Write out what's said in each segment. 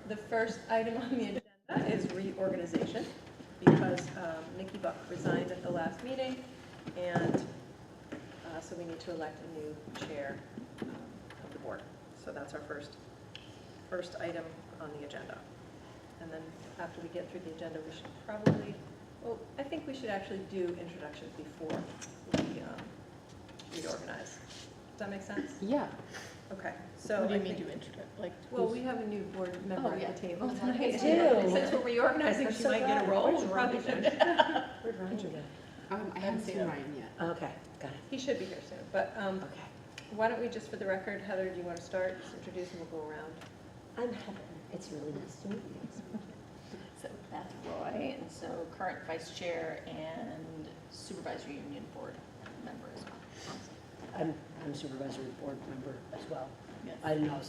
the first item on the agenda is reorganization, because Nikki Buck resigned at the last meeting, and so we need to elect a new chair of the board. So that's our first item on the agenda. And then after we get through the agenda, we should probably, well, I think we should actually do introductions before we reorganize. Does that make sense? Yeah. Okay. So What do you mean to introduce? Like, well, we have a new board member at the table Oh, tonight. we Too. Since we're reorganizing, she might get a role. Where's We probably Ryan? should. Where's Ryan today? I haven't seen Ryan yet. Okay, got it. He should be here soon. But Okay. why don't we just, for the record, Heather, do you want to start? Just introduce and we'll go around. I'm Heather. It's really nice to meet you. So Beth Roy, and so current vice chair and supervisory union board member as well. I'm supervisory board member as well. Yes. I didn't know.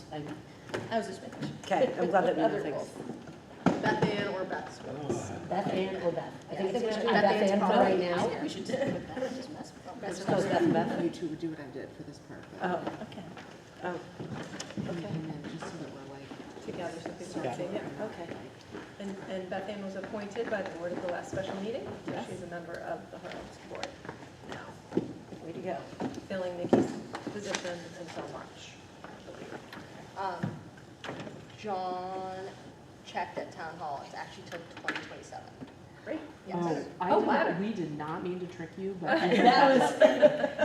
I was just making sure. Okay, I'm glad that we know Other things. roles. Beth Ann or Beth's roles. Beth Ann or Beth? I think it's Yeah, going to be Beth Beth Ann's Ann for probably right now. easier. We should just go with Beth and just mess with them. Let's go with Beth and Beth. You two would do what I did for this part. But, Oh, Okay. oh, okay. And then just so that we're like. Together, so people can see. Yeah. okay. And Beth Ann was appointed by the board at the last special meeting. So Yes. she's a member of the Hartland School Board now, Way to go. filling Nikki's position until March. John checked at town hall. It's actually till 2027. Great. Yes. We did not mean to trick you, but That was,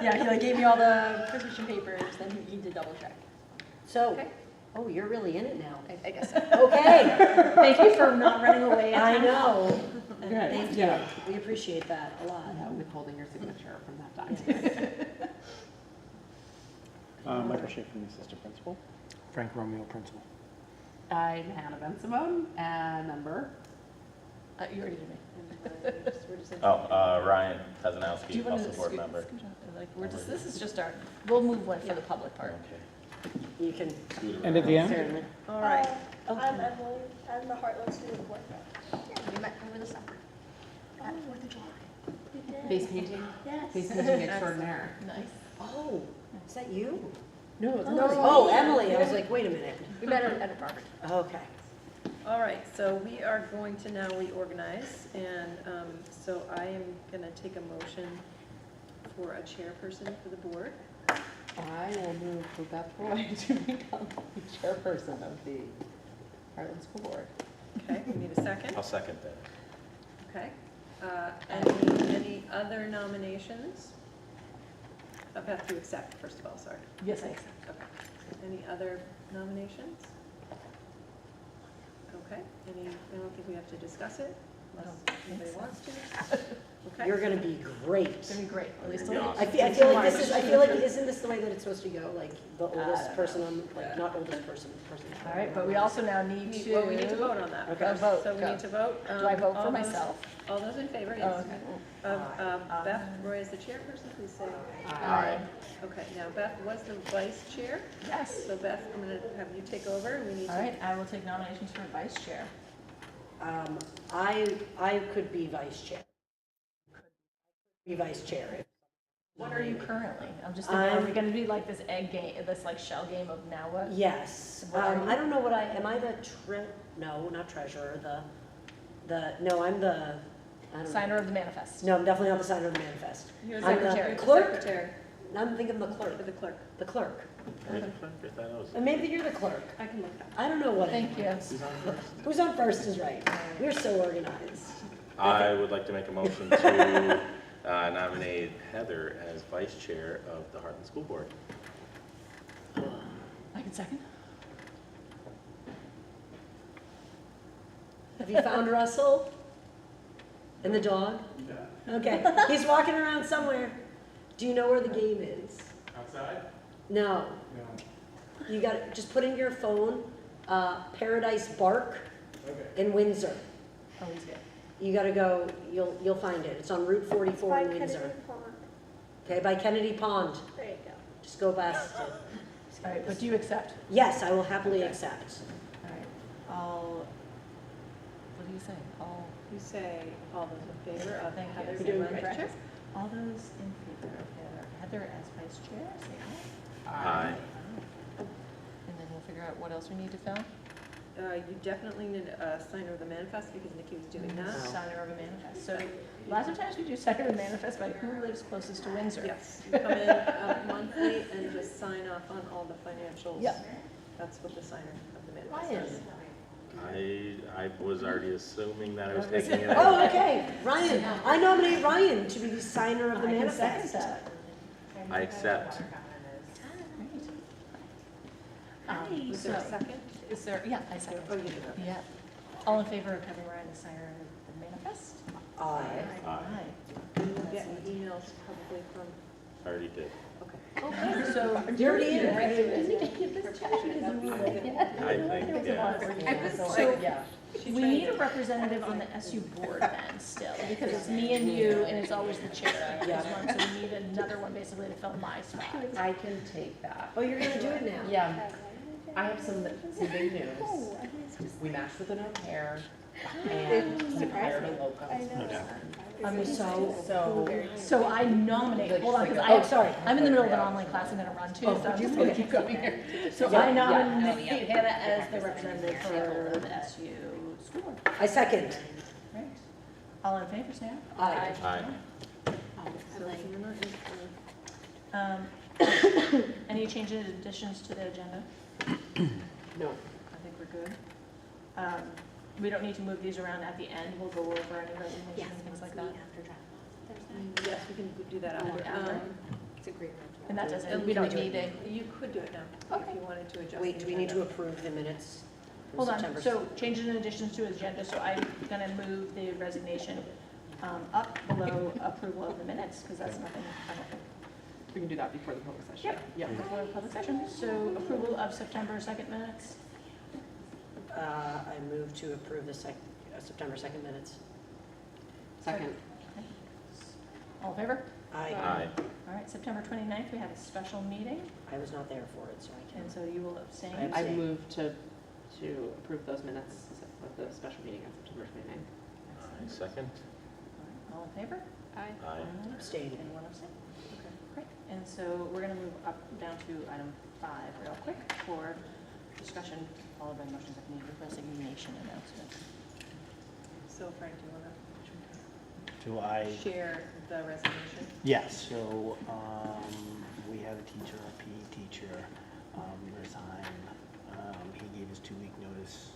yeah, he like gave me all the position papers, then he did double check. So, Okay. oh, you're really in it now. I guess so. Okay. Thank you for not running away. I know. good. Thank you. Yeah. We appreciate that a lot. Withholding your signature from that document. Michael Schaefer, the assistant principal. Frank Romeo, principal. I'm Hannah Ben Simone, and member. You already did me. We're just Ryan Do Kazanowski, you want also to board scoot, member. scoot on? Like, we're just, this is just our, we'll move one for the public part. Okay. You can And at the end? certainly. all right. Oh, I'm Emily. I'm the Hartland student board rep. Yeah, we met over the summer. At 4th of July. You did? Face painting. Yes. Face painting extraordinaire. Nice. Oh, is that you? No, it's Oh, Emily. I was like, wait a minute. We met at a Harvard. Okay. All right, so we are going to now reorganize, and so I am going to take a motion for a chairperson for the board. I will move for Beth Roy to become the chairperson of the Hartland School Board. Okay, we need a second. I'll second that. Okay. Any other nominations? Beth, you accept, first of all, sorry. Yes, I accept. Okay. Any other nominations? Okay, I don't think we have to discuss it unless anybody wants to. Okay. You're going to be great. It's going to be great, at least. Yeah. I feel like this is, I feel like, isn't this the way that it's supposed to go? Like the oldest person on, like not oldest person. All right, but we also now need to. Well, we need to vote on that. Okay. A vote, So we go. need to vote. Do I vote all for those- myself? All those in favor, Oh, yes. okay. Beth Roy is the chairperson, please say. Aye. Okay, now Beth was the vice chair, Yes. so Beth, I'm going to have you take over. We need All to. right, I will take nominations for vice chair. I could be vice chair. Be vice chair. What are you currently? I'm just thinking, are we going to do like this egg game, this like shell game of now what? Yes. What are you? I don't know what am I the no, not treasurer, no, I'm the, I don't know. Signer of the manifest. No, I'm definitely not the signer of the manifest. You're I'm the secretary. clerk? Secretary. I'm thinking the clerk. For the clerk. The clerk. Are you the clerk? I thought I was. And maybe you're the clerk. I can look it up. I don't know what. Thank you. Who's on first? Who's on first is right. We're so organized. I would like to make a motion to nominate Heather as vice chair of the Hartland School Board. I can second. Have you found Russell? And the dog? Yeah. Okay, he's walking around somewhere. Do you know where the game is? Outside? No. No. You got just put in your phone, Paradise Bark in Windsor. Oh, he's good. You got to go. You'll find it. It's on Route 44 By in Kennedy Windsor. Pond. Okay, by Kennedy Pond. There you go. Just go past it. All right, but do you accept? Yes, I will happily accept. All right. I'll, what do you say? All, You say all those in favor of Thank you. Heather You're being doing vice great. chair? all those in favor of Heather as vice chair, say aye. Aye. And then we'll figure out what else we need to fill. You definitely need a signer of the manifest because Nikki was doing that. Signer of a manifest. So lots of times we do signer of a manifest by who lives closest to Windsor. Yes, you come in monthly and just sign off on all the financials. Yep. That's what the signer of the Why manifest is is. I was already assuming that I was taking it. Oh, okay, Ryan, I nominate Ryan to be the signer of the I can second manifest. that. I accept. Was there a second? Is there, yeah, I second. Oh, you did that. Yeah. All in favor of having Ryan the signer of the manifest? Aye. Aye. You'll get emails probably from, I already did. okay. Okay, so. You're already in. I think, yeah. So Yeah. we need a representative on the SU board then still, because it's me and you, and it's always the chair. Yeah. So we need another one basically to fill my spot. I can take that. Oh, you're gonna do it now? Yeah, I have some big news. We matched with an au pair and we hired a local. So I nominate, hold on, because Oh, sorry. I'm in the middle of an online class I'm gonna run too, so I'm just gonna keep going here. So I nominate Hannah as the representative for the SU school board. I second. Right. All in favor, say aye. Aye. Aye. So if you're not Any changes, additions to the agenda? No. I think we're good. We don't need to move these around at the end, we'll go over any resignation and things like that. yes, we can do that We'll do it after. after. It's a great. And that doesn't, And we don't need it. You could do it now, Okay. if you wanted to adjust. Wait, the do we need to agenda. approve the minutes? from Hold on, September so changes and additions to agenda, so I'm gonna move the resignation up below approval of the minutes, because that's nothing, I don't think. We can do that before the public session. Yep. Before the public session, so approval of September 2nd minutes. I move to approve the September 2nd minutes. Second. All in favor? Aye. Aye. All right, September 29th, we have a special meeting, I was not there for it, so I and can't. so you will abstain. I- I move to approve those minutes of the special meeting on September 29th. Aye. Second. All in favor? Aye. Abstaining. Anyone abstain? Okay, great. And so we're gonna move up, down to item 5 real quick for discussion, followed by motions of need, resignation announcement. So Frank, do you want Do I? to share the resignation? Yes, so, we had a teacher, a PE teacher, resign. He gave his 2-week notice,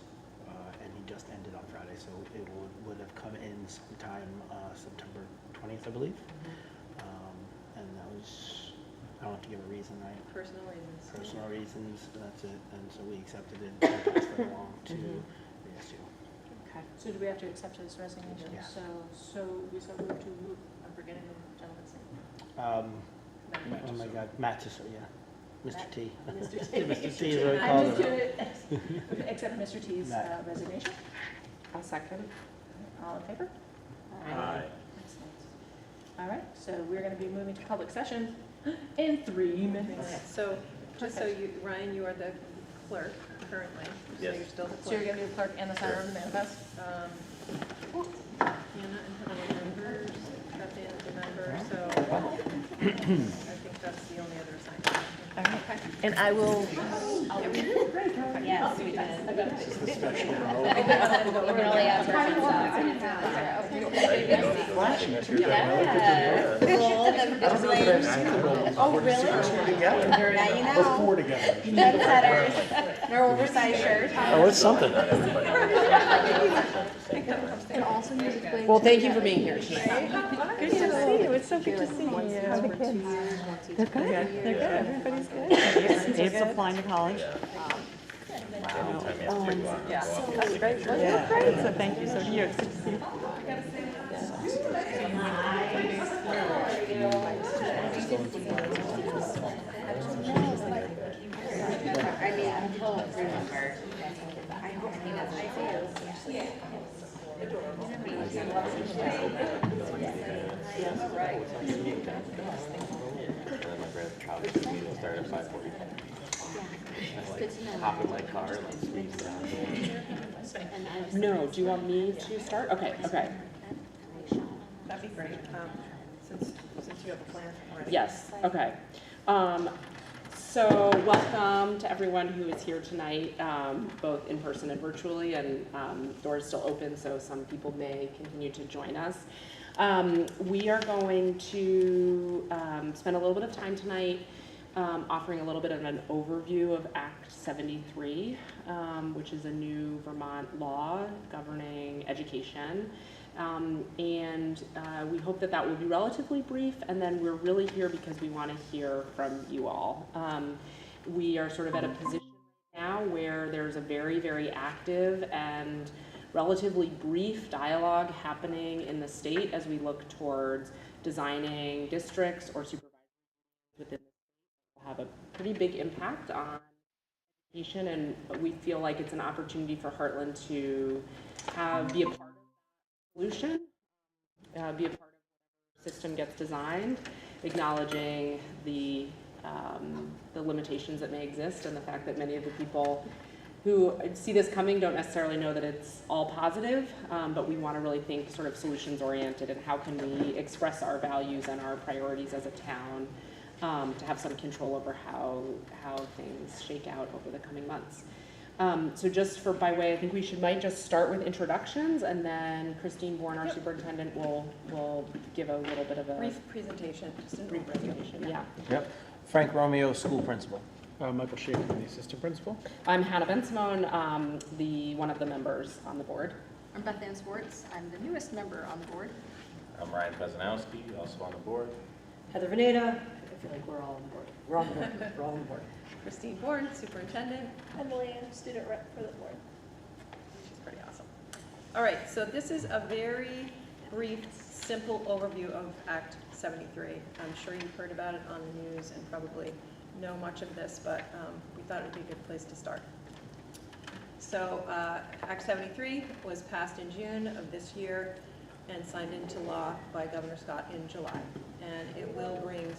and he just ended on Friday, so it would have come in sometime, September 20th, I believe. And that was, I don't have to give a reason, right? Personal reasons. Personal reasons, that's it, and so we accepted it, and passed it along to VSU. Okay. So do we have to accept his resignation? Yeah. So we so move to, I'm forgetting the gentleman's name. Oh my God, Matt Tissot, yeah. Mr. Matt- T. Mr. T. Mr. T is what I I'm call just him. gonna accept Mr. T's Matt. resignation. I'll second. All in favor? Aye. Excellent. All right, so we're gonna be moving to public session in 3 minutes. Okay, so, just so you, Ryan, you are the clerk currently, so Yes. you're still the So you're clerk. gonna be the clerk and the signer of the manifest? Hannah and Heather are members, Beth Ann's a member, so I think that's the only other assignment. All right, and I will. Yes, we did. Oh, really? Now you know. Four together. Trendsetters, their oversized shirts. Oh, it's something. Well, thank you for being here tonight. Good to see you, it's so good to see you. How are the kids? They're good, everybody's good. Dave's applying to college. Anytime you have to go out and walk. That's great. Yeah. Great. So thank you, so here, it's good to see you. I mean, he'll remember. I hope he doesn't see us. And then my brother's college meeting started at 5:45. I like hop in my car and like squeeze down. No, do you want me to start? Okay, okay. That'd be great, since you have a plan already. Yes, okay. So welcome to everyone who is here tonight, both in person and virtually, and doors still open, so some people may continue to join us. We are going to spend a little bit of time tonight offering a little bit of an overview of Act 73, which is a new Vermont law governing education. We hope that will be relatively brief, and then we're really here because we want to hear from you all. We are sort of at a position now where there's a very, very active and relatively brief dialogue happening in the state as we look towards designing districts or supervisors within the state that will have a pretty big impact on education, and we feel like it's an opportunity for Hartland to be a part of solution, be a part of whatever system gets designed, acknowledging the limitations that may exist and the fact that many of the people who see this coming don't necessarily know that it's all positive, but we want to really think sort of solutions oriented and how can we express our values and our priorities as a town to have some control over how things shake out over the coming months. So just by way, I think we might just start with introductions, and then Christine Bourne, our superintendent, will give a little bit of a Brief presentation, just a brief presentation. Yeah. Yep. Frank Romeo, school principal. Michael Schaefer, the assistant principal. I'm Hannah Ben-Simone, one of the members on the board. I'm Beth Ann Swartz. I'm the newest member on the board. I'm Ryan Pesanowski, also on the board. Heather Veneta. I feel like we're all on the board. We're on the board. We're all on the board. Christine Bourne, superintendent. Emily, I'm student rep for the board. She's pretty awesome. All right, so this is a very brief, simple overview of Act 73. I'm sure you've heard about it on the news and probably know much of this, but we thought it would be a good place to start. So Act 73 was passed in June of this year and signed into law by Governor Scott in July. And it will bring,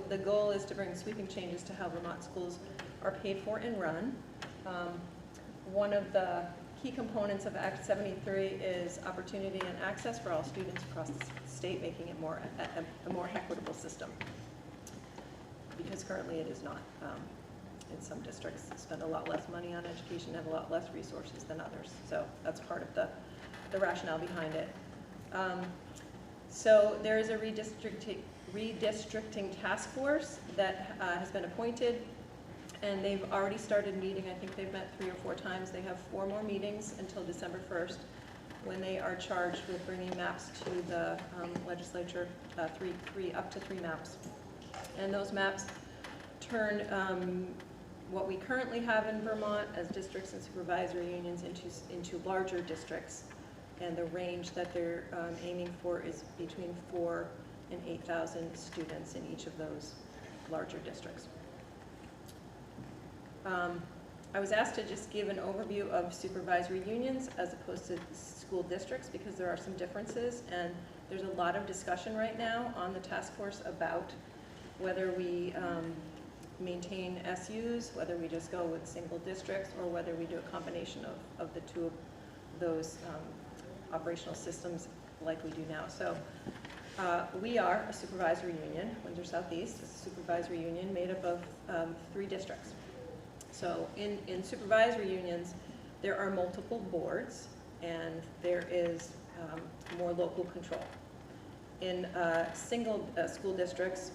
the goal is to bring sweeping changes to how Vermont schools are paid for and run. One of the key components of Act 73 is opportunity and access for all students across the state, making it a more equitable system. Because currently it is not. In some districts spend a lot less money on education, have a lot less resources than others. So that's part of the rationale behind it. So there is a redistricting task force that has been appointed, and they've already started meeting. I think they've met 3 or 4 times. They have 4 more meetings until December 1st, when they are charged with bringing maps to the legislature, up to 3 maps. And those maps turn what we currently have in Vermont as districts and supervisory unions into larger districts. And the range that they're aiming for is between 4,000 and 8,000 students in each of those larger districts. I was asked to just give an overview of supervisory unions as opposed to school districts because there are some differences, and there's a lot of discussion right now on the task force about whether we maintain SUs, whether we just go with single districts, or whether we do a combination of the 2 of those operational systems like we do now. So we are a supervisory union, Windsor Southeast, a supervisory union made up of 3 districts. So in supervisory unions, there are multiple boards, and there is more local control. In single school districts,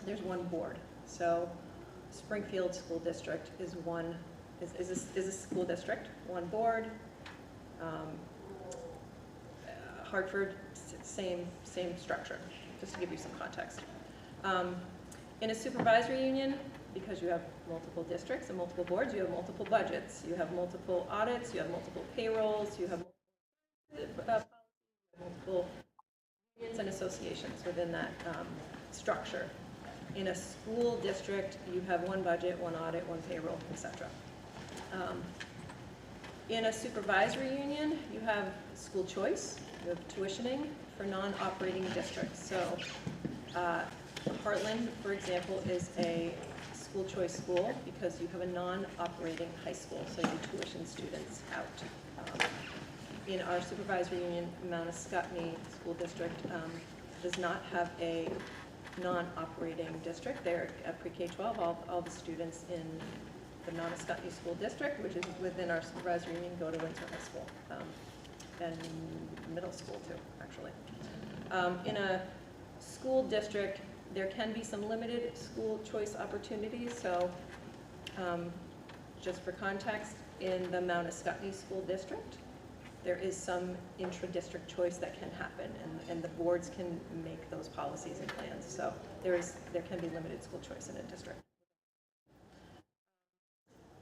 there's 1 board. So Springfield School District is a school district, 1 board. Hartford, same structure, just to give you some context. In a supervisory union, because you have multiple districts and multiple boards, you have multiple budgets, you have multiple audits, you have multiple payrolls, you have multiple unions and associations within that structure. In a school district, you have 1 budget, 1 audit, 1 payroll, etc. In a supervisory union, you have school choice, you have tuitioning for non-operating districts. So Hartland, for example, is a school choice school because you have a non-operating high school, so you tuition students out. In our supervisory union, Mount Scottney School District does not have a non-operating district. They're at pre-K-12, all the students in the Nonoscutney School District, which is within our supervisory union, go to Windsor High School, and middle school too, actually. In a school district, there can be some limited school choice opportunities. So just for context, in the Nonoscutney School District, there is some intra-district choice that can happen, and the boards can make those policies and plans. So there can be limited school choice in a district.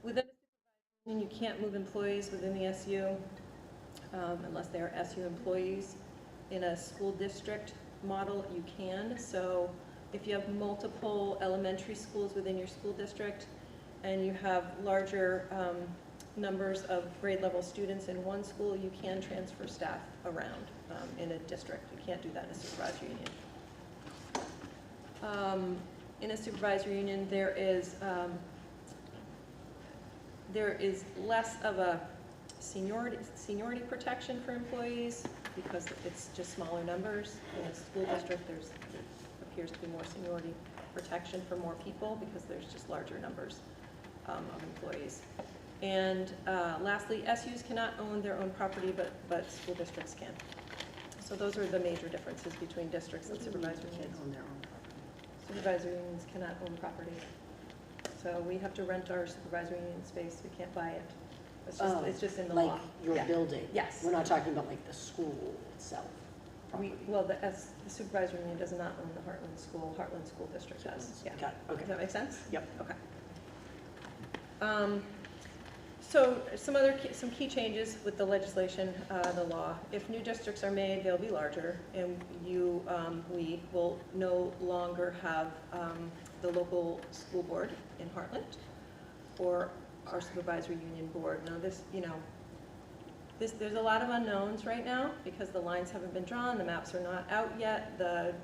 Within a supervisory union, you can't move employees within the SU unless they are SU employees. In a school district model, you can. So if you have multiple elementary schools within your school district and you have larger numbers of grade level students in one school, you can transfer staff around in a district. You can't do that in a supervisory union. In a supervisory union, there is less of a seniority protection for employees because it's just smaller numbers. In a school district, there appears to be more seniority protection for more people because there's just larger numbers of employees. And lastly, SUs cannot own their own property, but school districts can. So those are the major differences between districts and supervisory unions. Own their own property. Supervisory unions cannot own property. So we have to rent our supervisory union space. We can't buy it. It's just in the law. Like your Yeah. building? Yes. We're not talking about like the school itself? property? The supervisory union does not own the Hartland School District does. Yeah. Got it. Okay. Does that make sense? Yep. Okay. So some key changes with the legislation, the law. If new districts are made, they'll be larger, and we will no longer have the local school board in Hartland or our supervisory union board. Now there's a lot of unknowns right now because the lines haven't been drawn, the maps are not out yet, the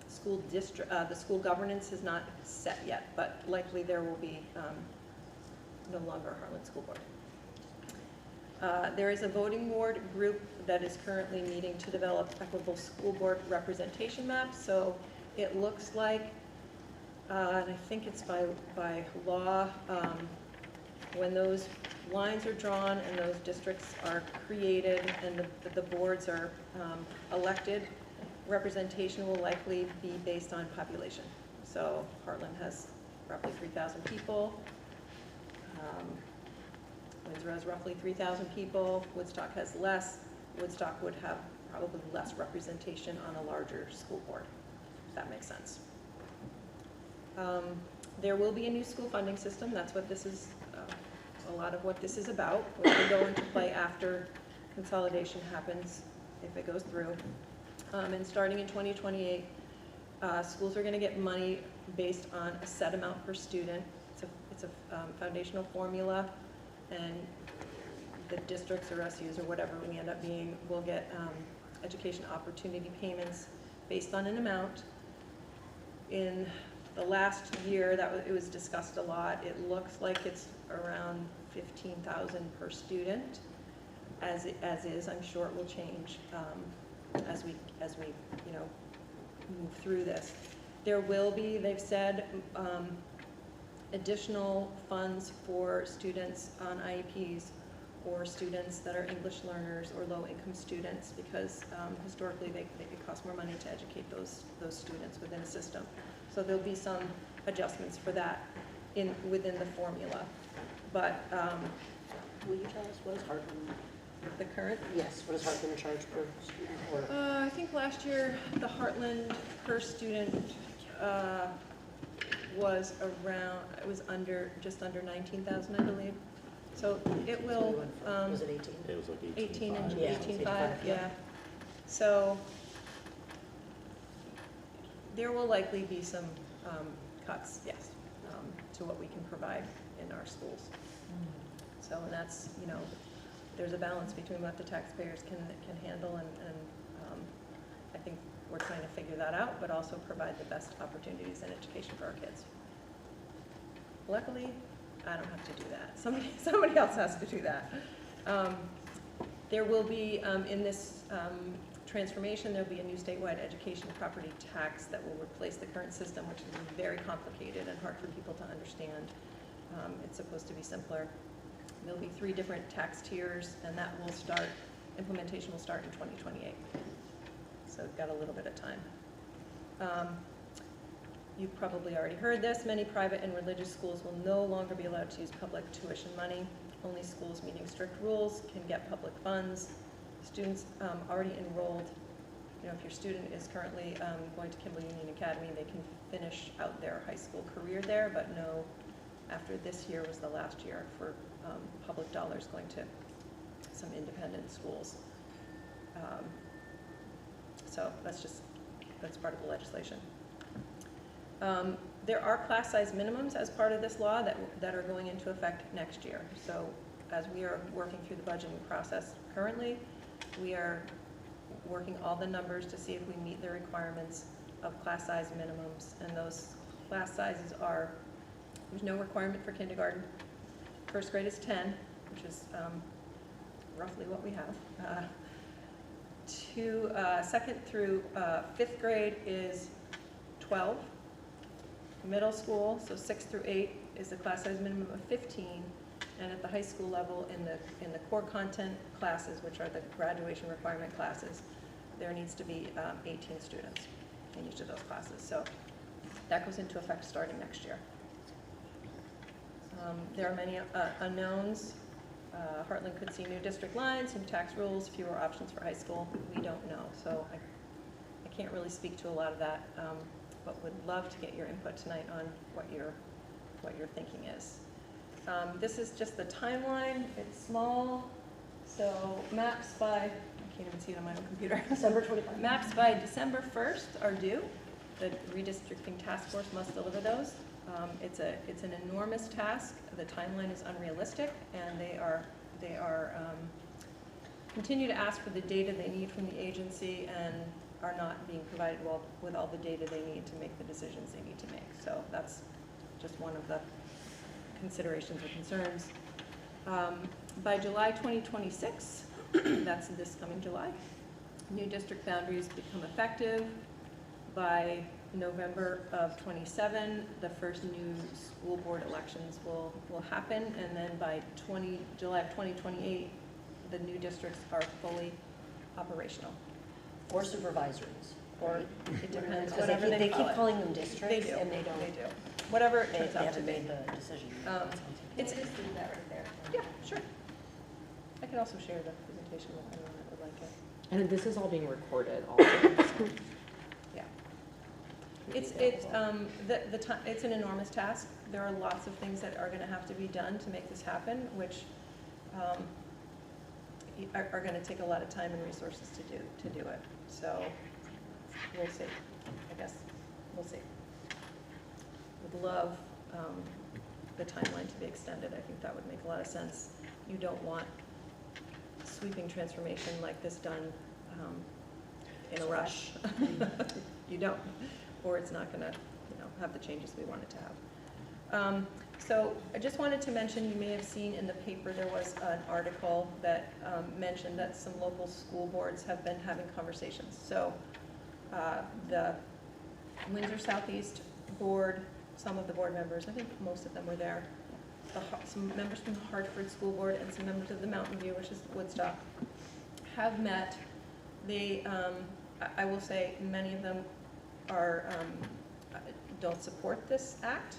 school governance is not set yet, but likely there will be no longer a Hartland School Board. There is a voting board group that is currently meeting to develop equitable school board representation maps. So it looks like, and I think it's by law, when those lines are drawn and those districts are created and the boards are elected, representation will likely be based on population. So Hartland has roughly 3,000 people. Windsor has roughly 3,000 people. Woodstock has less. Woodstock would have probably less representation on a larger school board, if that makes sense. There will be a new school funding system. That's what this is, a lot of what this is about. Which will go into play after consolidation happens, if it goes through. And starting in 2028, schools are going to get money based on a set amount per student. It's a foundational formula, and the districts or SUs or whatever we end up being will get education opportunity payments based on an amount. In the last year, it was discussed a lot. It looks like it's around $15,000 per student. As is, I'm sure it will change as we move through this. There will be, they've said, additional funds for students on IEPs or students that are English learners or low-income students because historically it costs more money to educate those students within a system. So there'll be some adjustments for that within the formula. But will you tell us what is Hartland? The current? Yes, what is Hartland charge per student? Or I think last year the Hartland per student was just under 19,000, I believe. So it will. Was it 18? It was like 18 and 18.5. 18.5, yeah. So there will likely be some cuts, yes, to what we can provide in our schools. So, and that's, there's a balance between what the taxpayers can handle, and I think we're trying to figure that out, but also provide the best opportunities in education for our kids. Luckily, I don't have to do that. Somebody else has to do that. There will be, in this transformation, there'll be a new statewide education property tax that will replace the current system, which is very complicated and hard for people to understand. It's supposed to be simpler. There'll be 3 different tax tiers, and that will start, implementation will start in 2028. So we've got a little bit of time. You've probably already heard this. Many private and religious schools will no longer be allowed to use public tuition money. Only schools meeting strict rules can get public funds. Students already enrolled, if your student is currently going to Kimball Union Academy, they can finish out their high school career there, but no, after this year was the last year for public dollars going to some independent schools. So that's part of the legislation. There are class size minimums as part of this law that are going into effect next year. So as we are working through the budgeting process currently, we are working all the numbers to see if we meet the requirements of class size minimums. And those class sizes are, there's no requirement for kindergarten. First grade is 10, which is roughly what we have. Second through 5th grade is 12. Middle school, so 6 through 8, is the class size minimum of 15. And at the high school level, in the core content classes, which are the graduation requirement classes, there needs to be 18 students in each of those classes. So that goes into effect starting next year. There are many unknowns. Hartland could see new district lines, new tax rules, fewer options for high school. We don't know, so I can't really speak to a lot of that, but would love to get your input tonight on what your thinking is. This is just the timeline. It's small, so maps by, I can't even see it on my own computer. December 25th. Maps by December 1st are due. The redistricting task force must deliver those. It's an enormous task. The timeline is unrealistic, and they continue to ask for the data they need from the agency and are not being provided with all the data they need to make the decisions they need to make. So that's just one of the considerations or concerns. By July 2026, that's this coming July, new district boundaries become effective. By November of 27, the first new school board elections will happen, and then by July of 2028, the new districts are fully operational. Or supervisories. Or it depends, Because whatever they call keep it. calling them districts, They do. and they don't. They do. Whatever it They turns out to haven't be. made the decision. It's Just leave that right there. Yeah, sure. I could also share the presentation with anyone that would like it. And this is all being recorded also. Yeah. It's an enormous task. There are lots of things that are going to have to be done to make this happen, which are going to take a lot of time and resources to do it. So we'll see. I guess we'll see. Would love the timeline to be extended. I think that would make a lot of sense. You don't want sweeping transformation like this done in a rush. You don't, or it's not going to, have the changes we want it to have. So I just wanted to mention, you may have seen in the paper there was an article that mentioned that some local school boards have been having conversations. So the Windsor Southeast board, some of the board members, I think most of them were there, some members from the Hartford School Board and some members of the Mountain View, which is Woodstock, have met. They, I will say, many of them don't support this act,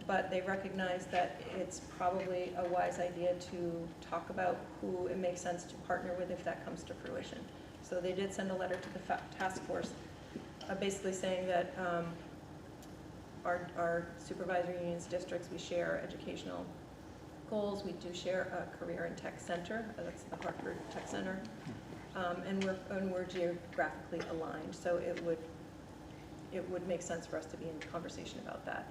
but they recognize that it's probably a wise idea to talk about who it makes sense to partner with if that comes to fruition. So they did send a letter to the task force basically saying that our supervisory unions districts, we share educational goals. We do share a career and tech center. That's the Hartford Tech Center. And we're geographically aligned. So it would make sense for us to be in conversation about that.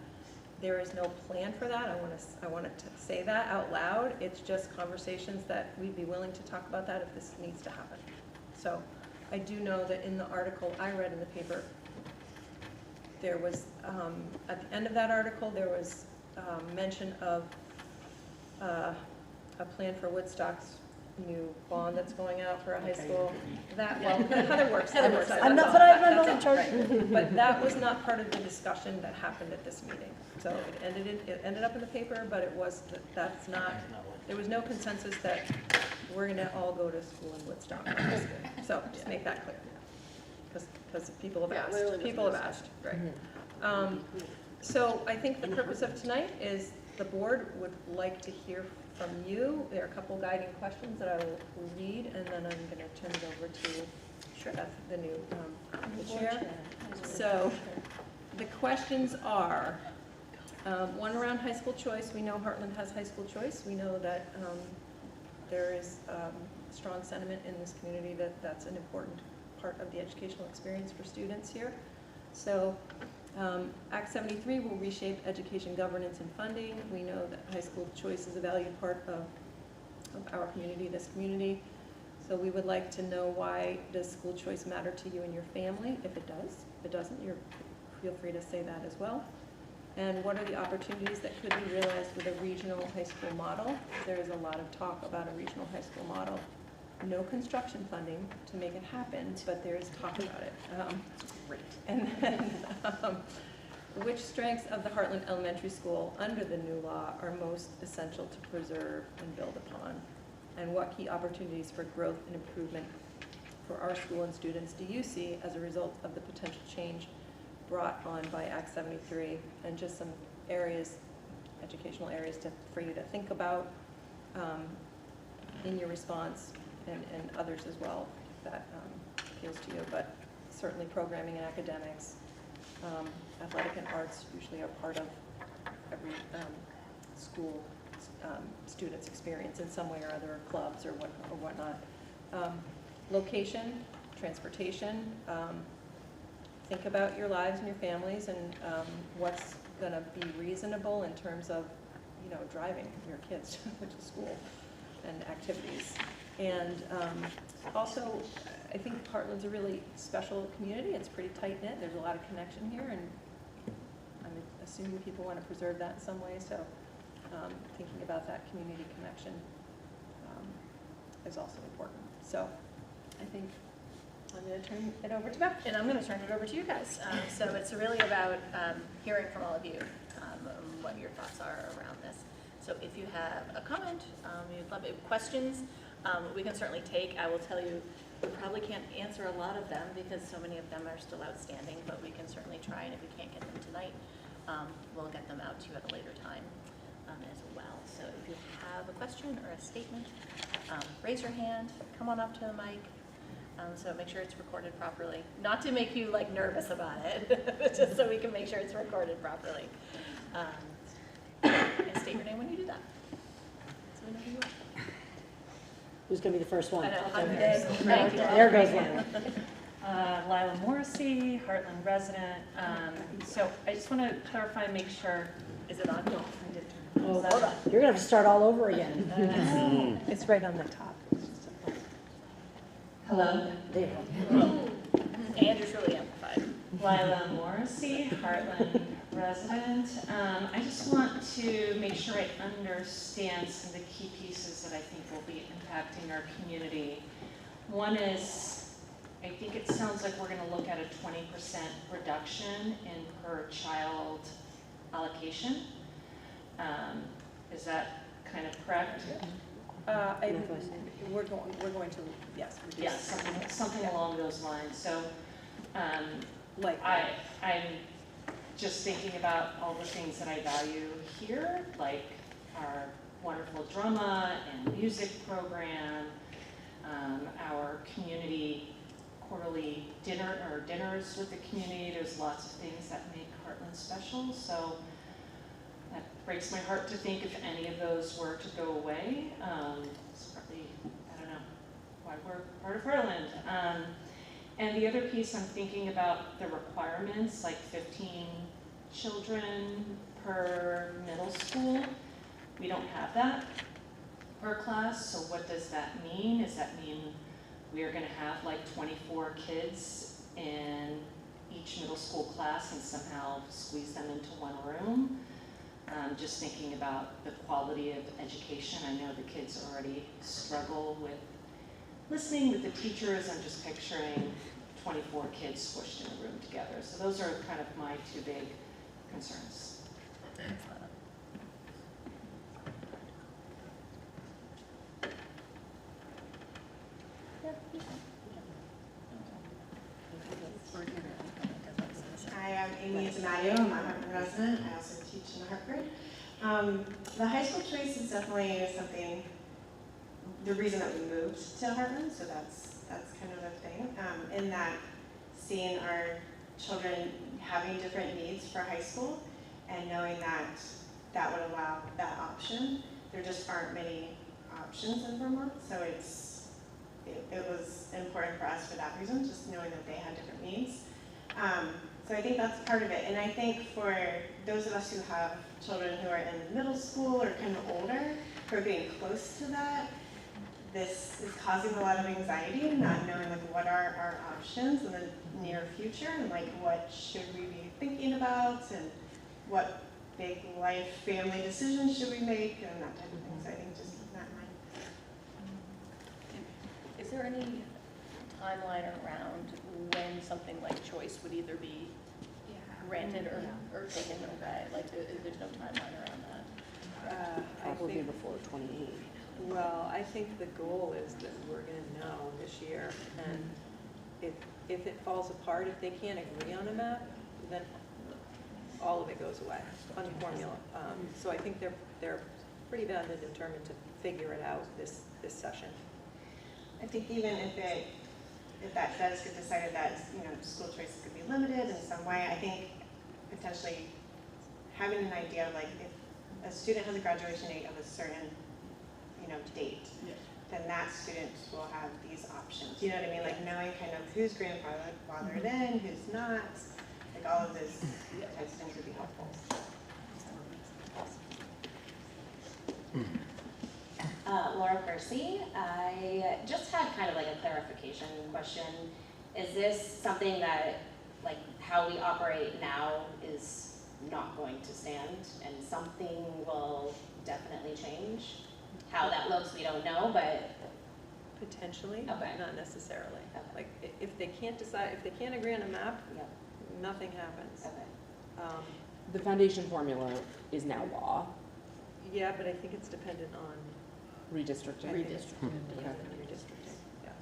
There is no plan for that. I want to say that out loud. It's just conversations that we'd be willing to talk about that if this needs to happen. So I do know that in the article I read in the paper, there was, at the end of that article, there was mention of a plan for Woodstock's new bond that's going out for a high school. That, well, Heather works. I'm not, but I have my vote in charge. But that was not part of the discussion that happened at this meeting. So it ended up in the paper, but it was, that's not, there was no consensus that we're gonna all go to school in Woodstock. So just make that clear. Because people have asked, right. So I think the purpose of tonight is the board would like to hear from you. There are a couple guiding questions that I will read, and then I'm gonna turn it over to Beth, the new chair. So the questions are, one around high school choice. We know Hartland has high school choice. We know that there is strong sentiment in this community that that's an important part of the educational experience for students here. So Act 73 will reshape education governance and funding. We know that high school choice is a valued part of our community, this community. So we would like to know, why does school choice matter to you and your family? If it does. If it doesn't, feel free to say that as well. And what are the opportunities that could be realized with a regional high school model? There is a lot of talk about a regional high school model. No construction funding to make it happen, but there is talk about it. Great. And then, which strengths of the Hartland Elementary School under the new law are most essential to preserve and build upon? And what key opportunities for growth and improvement for our school and students do you see as a result of the potential change brought on by Act 73? And just some areas, educational areas for you to think about in your response, and others as well, if that appeals to you. But certainly programming and academics, athletic and arts usually are part of every school student's experience in some way or other, clubs or whatnot. Location, transportation, think about your lives and your families, and what's gonna be reasonable in terms of, driving your kids to school and activities. And also, I think Hartland's a really special community. It's pretty tight-knit. There's a lot of connection here, and I'm assuming people want to preserve that in some way. So thinking about that community connection is also important. So I think I'm going to turn it over to Beth. And I'm going to turn it over to you guys. So it's really about hearing from all of you what your thoughts are around this. So if you have a comment, you'd love it, questions, we can certainly take. I will tell you, we probably can't answer a lot of them because so many of them are still outstanding, but we can certainly try, and if we can't get them tonight, we'll get them out to you at a later time as well. So if you have a question or a statement, raise your hand, come on up to the mic. So make sure it's recorded properly. Not to make you nervous about it, just so we can make sure it's recorded properly. And state your name when you do that. So we know who you are. Who's going to be the first one? Thank you. There goes one. Lila Morrissey, Hartland resident. So I just want to clarify and make sure, Is it on? I did turn it Oh, on. hold on. You're going to have to start all over again. It's right on the top. Hello. There you go. And you're truly amplified. Lila Morrissey, Hartland resident. I just want to make sure I understand some of the key pieces that I think will be impacting our community. One is, I think it sounds like we're going to look at a 20% reduction in per child allocation. Is that kind of correct? We're going to, yes, reduce. Yes, something along those lines. So I'm just thinking about all the things that I value here, like our wonderful drama and music program, our community quarterly dinners with the community. There's lots of things that make Hartland special. So that breaks my heart to think if any of those were to go away. It's partly, I don't know, why we're part of Hartland. And the other piece, I'm thinking about the requirements, like 15 children per middle school. We don't have that per class, so what does that mean? Does that mean we are going to have 24 kids in each middle school class and somehow squeeze them into one room? just thinking about the quality of education. I know the kids already struggle with listening with the teachers. I'm just picturing 24 kids squished in a room together. So those are kind of my two big concerns. Hi, I'm Amy Zamadio. I'm a Hartland resident. I also teach in Hartford. The high school choice is definitely something, the reason that we moved to Hartland, so that's kind of a thing. In that seeing our children having different needs for high school and knowing that that would allow that option. There just aren't many options in Vermont, so it was important for us for that reason, just knowing that they had different needs. So I think that's part of it. And I think for those of us who have children who are in middle school or kind of older, who are getting close to that, this is causing a lot of anxiety, not knowing like what are our options in the near future and like what should we be thinking about and what big life family decisions should we make and that type of thing. So I think just keep that in mind. Is there any timeline around when something like choice would either be granted or taken away? Like there's no timeline around that? Probably before 28. Well, I think the goal is that we're going to know this year, and if it falls apart, if they can't agree on a map, then all of it goes away on the formula. So I think they're pretty bound and determined to figure it out this session. I think even if that does get decided that school choices could be limited in some way, I think potentially having an idea of like if a student has a graduation date of a certain date, then that student will have these options. You know what I mean? Like knowing kind of who's grandfathered in, who's not, like all of those types of things would be helpful. Laura Percy, I just had kind of like a clarification question. Is this something that, like, how we operate now is not going to stand and something will definitely change? How that looks, we don't know, but potentially, okay. Not necessarily. Okay. Like if they can't decide, if they can't agree on a map, yep. Nothing happens. Okay. The foundation formula is now law. Yeah, but I think it's dependent on Redistricting. Redistricting. Yeah.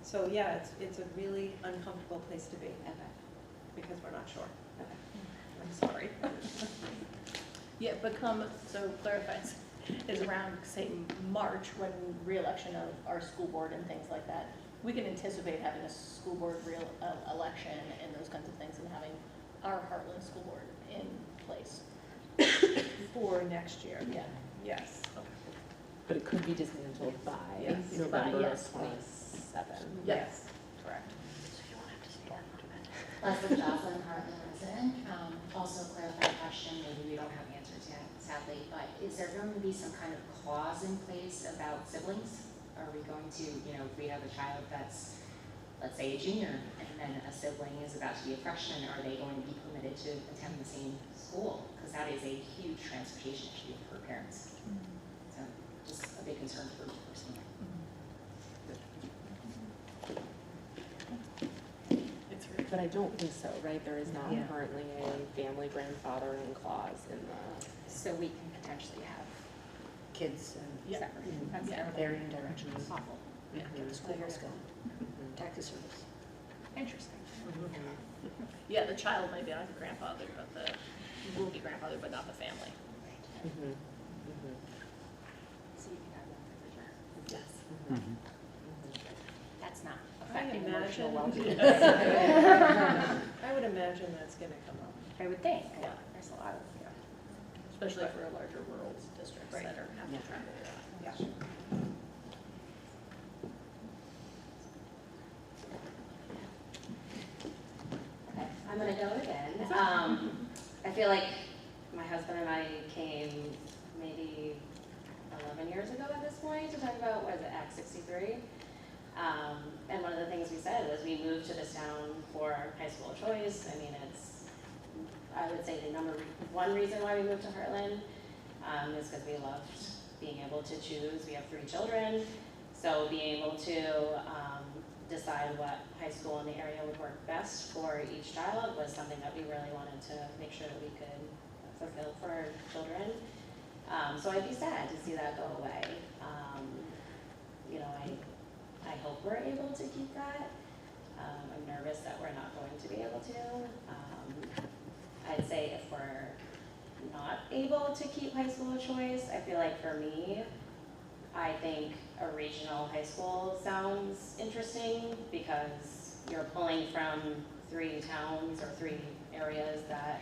So yeah, it's a really uncomfortable place to be. Okay. Because we're not sure. Okay. I'm sorry. Yeah, so clarifies, is around, say, March, when re-election of our school board and things like that, we can anticipate having a school board election and those kinds of things and having our Hartland school board in place. For next year. Yeah. Yes. But it could be dismantled by Yes. November Yes. 27. Yes. Correct. Leslie Jocelyn, Hartland resident. Also a clarifying question, maybe we don't have answers yet, sadly, but is there going to be some kind of clause in place about siblings? Are we going to, if we have a child that's, let's say, a junior, and then a sibling is about to be a freshman, are they going to be permitted to attend the same school? Because that is a huge transportation issue for parents. So just a big concern for me personally. But I don't think so, right? There is not currently a family grandfathering clause in the... So we can potentially have kids separate. That's very direction. It's awful. Yeah. Get the school years going. Taxi service. Interesting. Yeah, the child might be like a grandfather, but will be grandfather, but not the family. So you can have that for sure. Yes. That's not I affecting imagine. emotional well-being. I would imagine that's going to come up. I would think. Yeah. There's a lot of, Especially for larger rural districts that are have to travel a lot. Yeah. Okay, I'm gonna go again. I feel like my husband and I came maybe 11 years ago at this point to talk about, what is it, Act 63? And one of the things we said was we moved to this town for high school choice. I mean, it's I would say the number one reason why we moved to Hartland is because we loved being able to choose. We have 3 children, so being able to decide what high school in the area would work best for each child was something that we really wanted to make sure that we could fulfill for our children. So I'd be sad to see that go away. You know, I hope we're able to keep that. I'm nervous that we're not going to be able to. I'd say if we're not able to keep high school choice, I feel like for me, I think a regional high school sounds interesting because you're pulling from 3 towns or 3 areas that,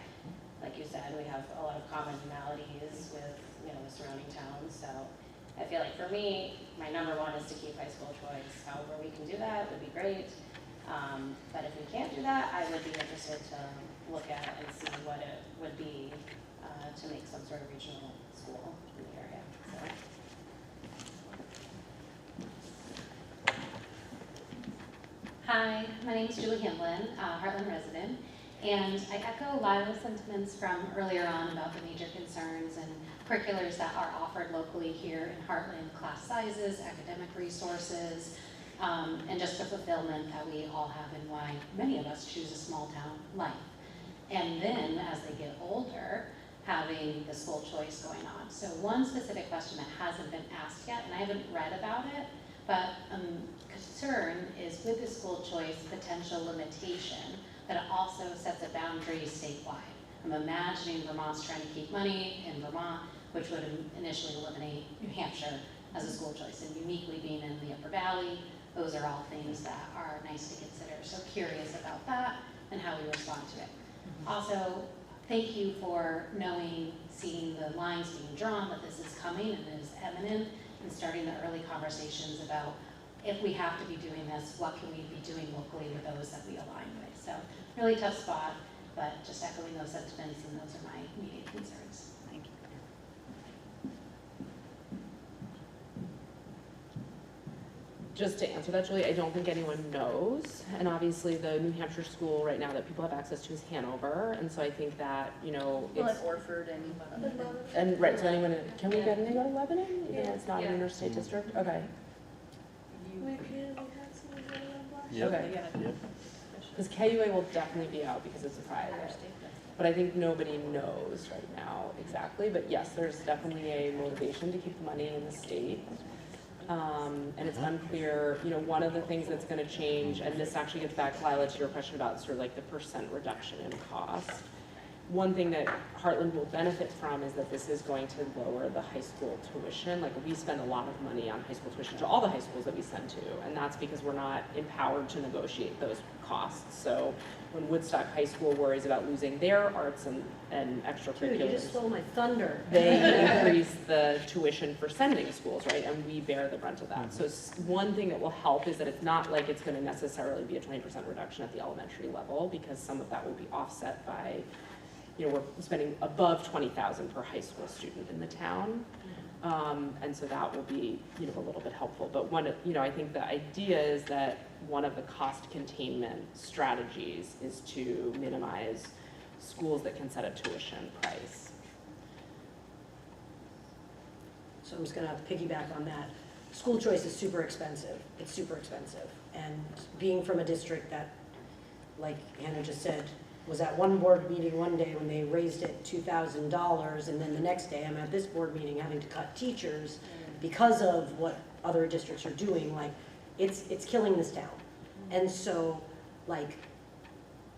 like you said, we have a lot of commonalities with, you know, the surrounding towns. So I feel like for me, my number one is to keep high school choice. However we can do that would be great. But if we can't do that, I would be interested to look at and see what it would be to make some sort of regional school in the area. So. Hi, my name is Julie Hamlin, Hartland resident, and I echo Lila's sentiments from earlier on about the major concerns and curriculars that are offered locally here in Hartland, class sizes, academic resources, and just the fulfillment that we all have in why many of us choose a small town life. And then as they get older, having the school choice going on. So one specific question that hasn't been asked yet, and I haven't read about it, but concern is with the school choice potential limitation that it also sets a boundary statewide. I'm imagining Vermont's trying to keep money in Vermont, which would initially eliminate New Hampshire as a school choice, and uniquely being in the Upper Valley, those are all things that are nice to consider. So curious about that and how we respond to it. Also, thank you for knowing, seeing the lines being drawn, that this is coming and it is imminent, and starting the early conversations about if we have to be doing this, what can we be doing locally with those that we align with. So really tough spot, but just echoing those sentiments, and those are my immediate concerns. Thank you. Just to answer that, Julie, I don't think anyone knows. And obviously the New Hampshire school right now that people have access to is Hanover. And so I think that, you know, Well, it's, like Orford and right, so anyone, can we get anyone to Lebanon? Even though it's not an interstate district? Okay. Okay. Because KUA will definitely be out because it's a private. But I think nobody knows right now exactly. But yes, there's definitely a motivation to keep the money in the state. And it's unclear, you know, one of the things that's going to change, and this actually gets back, Lila, to your question about sort of like the % reduction in cost. One thing that Hartland will benefit from is that this is going to lower the high school tuition. Like, we spend a lot of money on high school tuition to all the high schools that we send to, and that's because we're not empowered to negotiate those costs. So when Woodstock High School worries about losing their arts and extracurriculars, Dude, you just stole my thunder. they increase the tuition for sending schools, right? And we bear the brunt of that. So one thing that will help is that it's not like it's going to necessarily be a 20% reduction at the elementary level, because some of that will be offset by, you know, we're spending above $20,000 per high school student in the town. And so that will be, you know, a little bit helpful. But one, you know, I think the idea is that one of the cost containment strategies is to minimize schools that can set a tuition price. So I'm just gonna piggyback on that. School choice is super expensive. It's super expensive. And being from a district that, like Hannah just said, was at one board meeting one day when they raised it $2,000, and then the next day I'm at this board meeting having to cut teachers because of what other districts are doing. Like, it's killing this town. And so, like,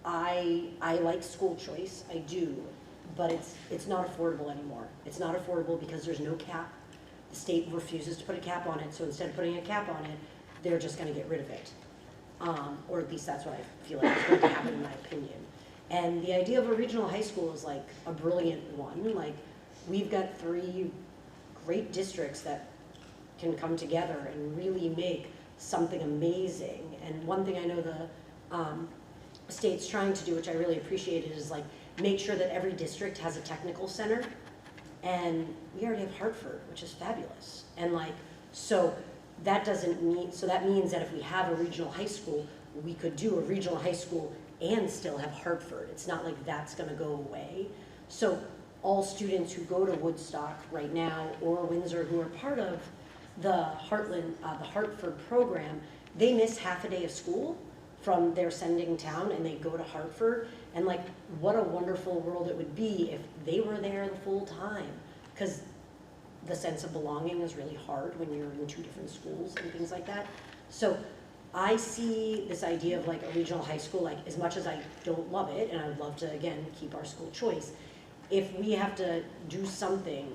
I like school choice, I do, but it's not affordable anymore. It's not affordable because there's no cap. The state refuses to put a cap on it, so instead of putting a cap on it, they're just gonna get rid of it. Or at least that's what I feel like is going to happen in my opinion. And the idea of a regional high school is like a brilliant one. Like, we've got 3 great districts that can come together and really make something amazing. And one thing I know the state's trying to do, which I really appreciated, is like make sure that every district has a technical center. And we already have Hartford, which is fabulous. And like, so that doesn't mean, so that means that if we have a regional high school, we could do a regional high school and still have Hartford. It's not like that's gonna go away. So all students who go to Woodstock right now or Windsor who are part of the Hartland, the Hartford program, they miss half a day of school from their sending town and they go to Hartford. And like, what a wonderful world it would be if they were there the full time. Because the sense of belonging is really hard when you're in two different schools and things like that. So I see this idea of like a regional high school, like as much as I don't love it, and I would love to, again, keep our school choice, if we have to do something,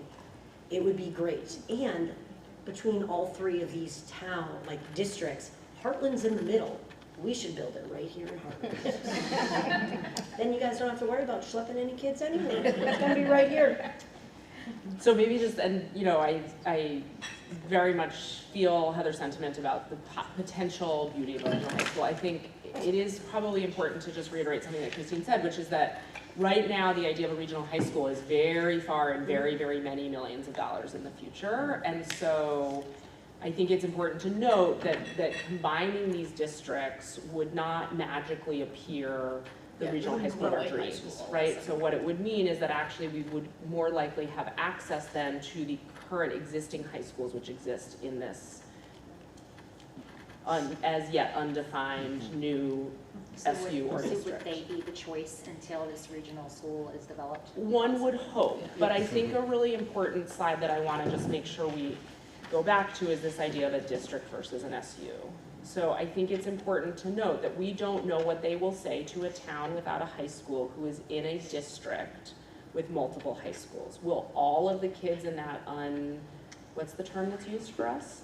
it would be great. And between all three of these districts, Hartland's in the middle. We should build it right here in Hartland. Then you guys don't have to worry about schlepping any kids anywhere. It's gonna be right here. So maybe just, and you know, I very much feel Heather's sentiment about the potential beauty of a regional high school. I think it is probably important to just reiterate something that Christine said, which is that right now the idea of a regional high school is very far and very, very many millions of dollars in the future. And so I think it's important to note that combining these districts would not magically appear the regional high school of our dreams, right? So what it would mean is that actually we would more likely have access then to the current existing high schools which exist in this as yet undefined new SU or district. So would they be the choice until this regional school is developed? One would hope, but I think a really important slide that I want to just make sure we go back to is this idea of a district versus an SU. So I think it's important to note that we don't know what they will say to a town without a high school who is in a district with multiple high schools. Will all of the kids in that what's the term that's used for us?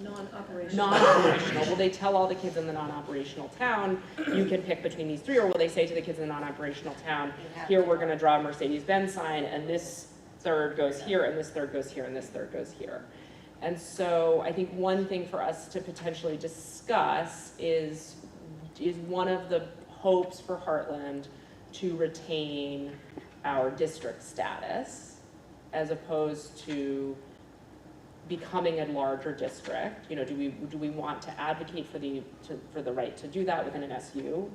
Non-operational. Non-operational. Will they tell all the kids in the non-operational town, you can pick between these three, or will they say to the kids in the non-operational town, here we're gonna draw a Mercedes-Benz sign, and this third goes here, and this third goes here, and this third goes here. And so I think one thing for us to potentially discuss is one of the hopes for Hartland to retain our district status as opposed to becoming a larger district. You know, do we want to advocate for the right to do that within an SU?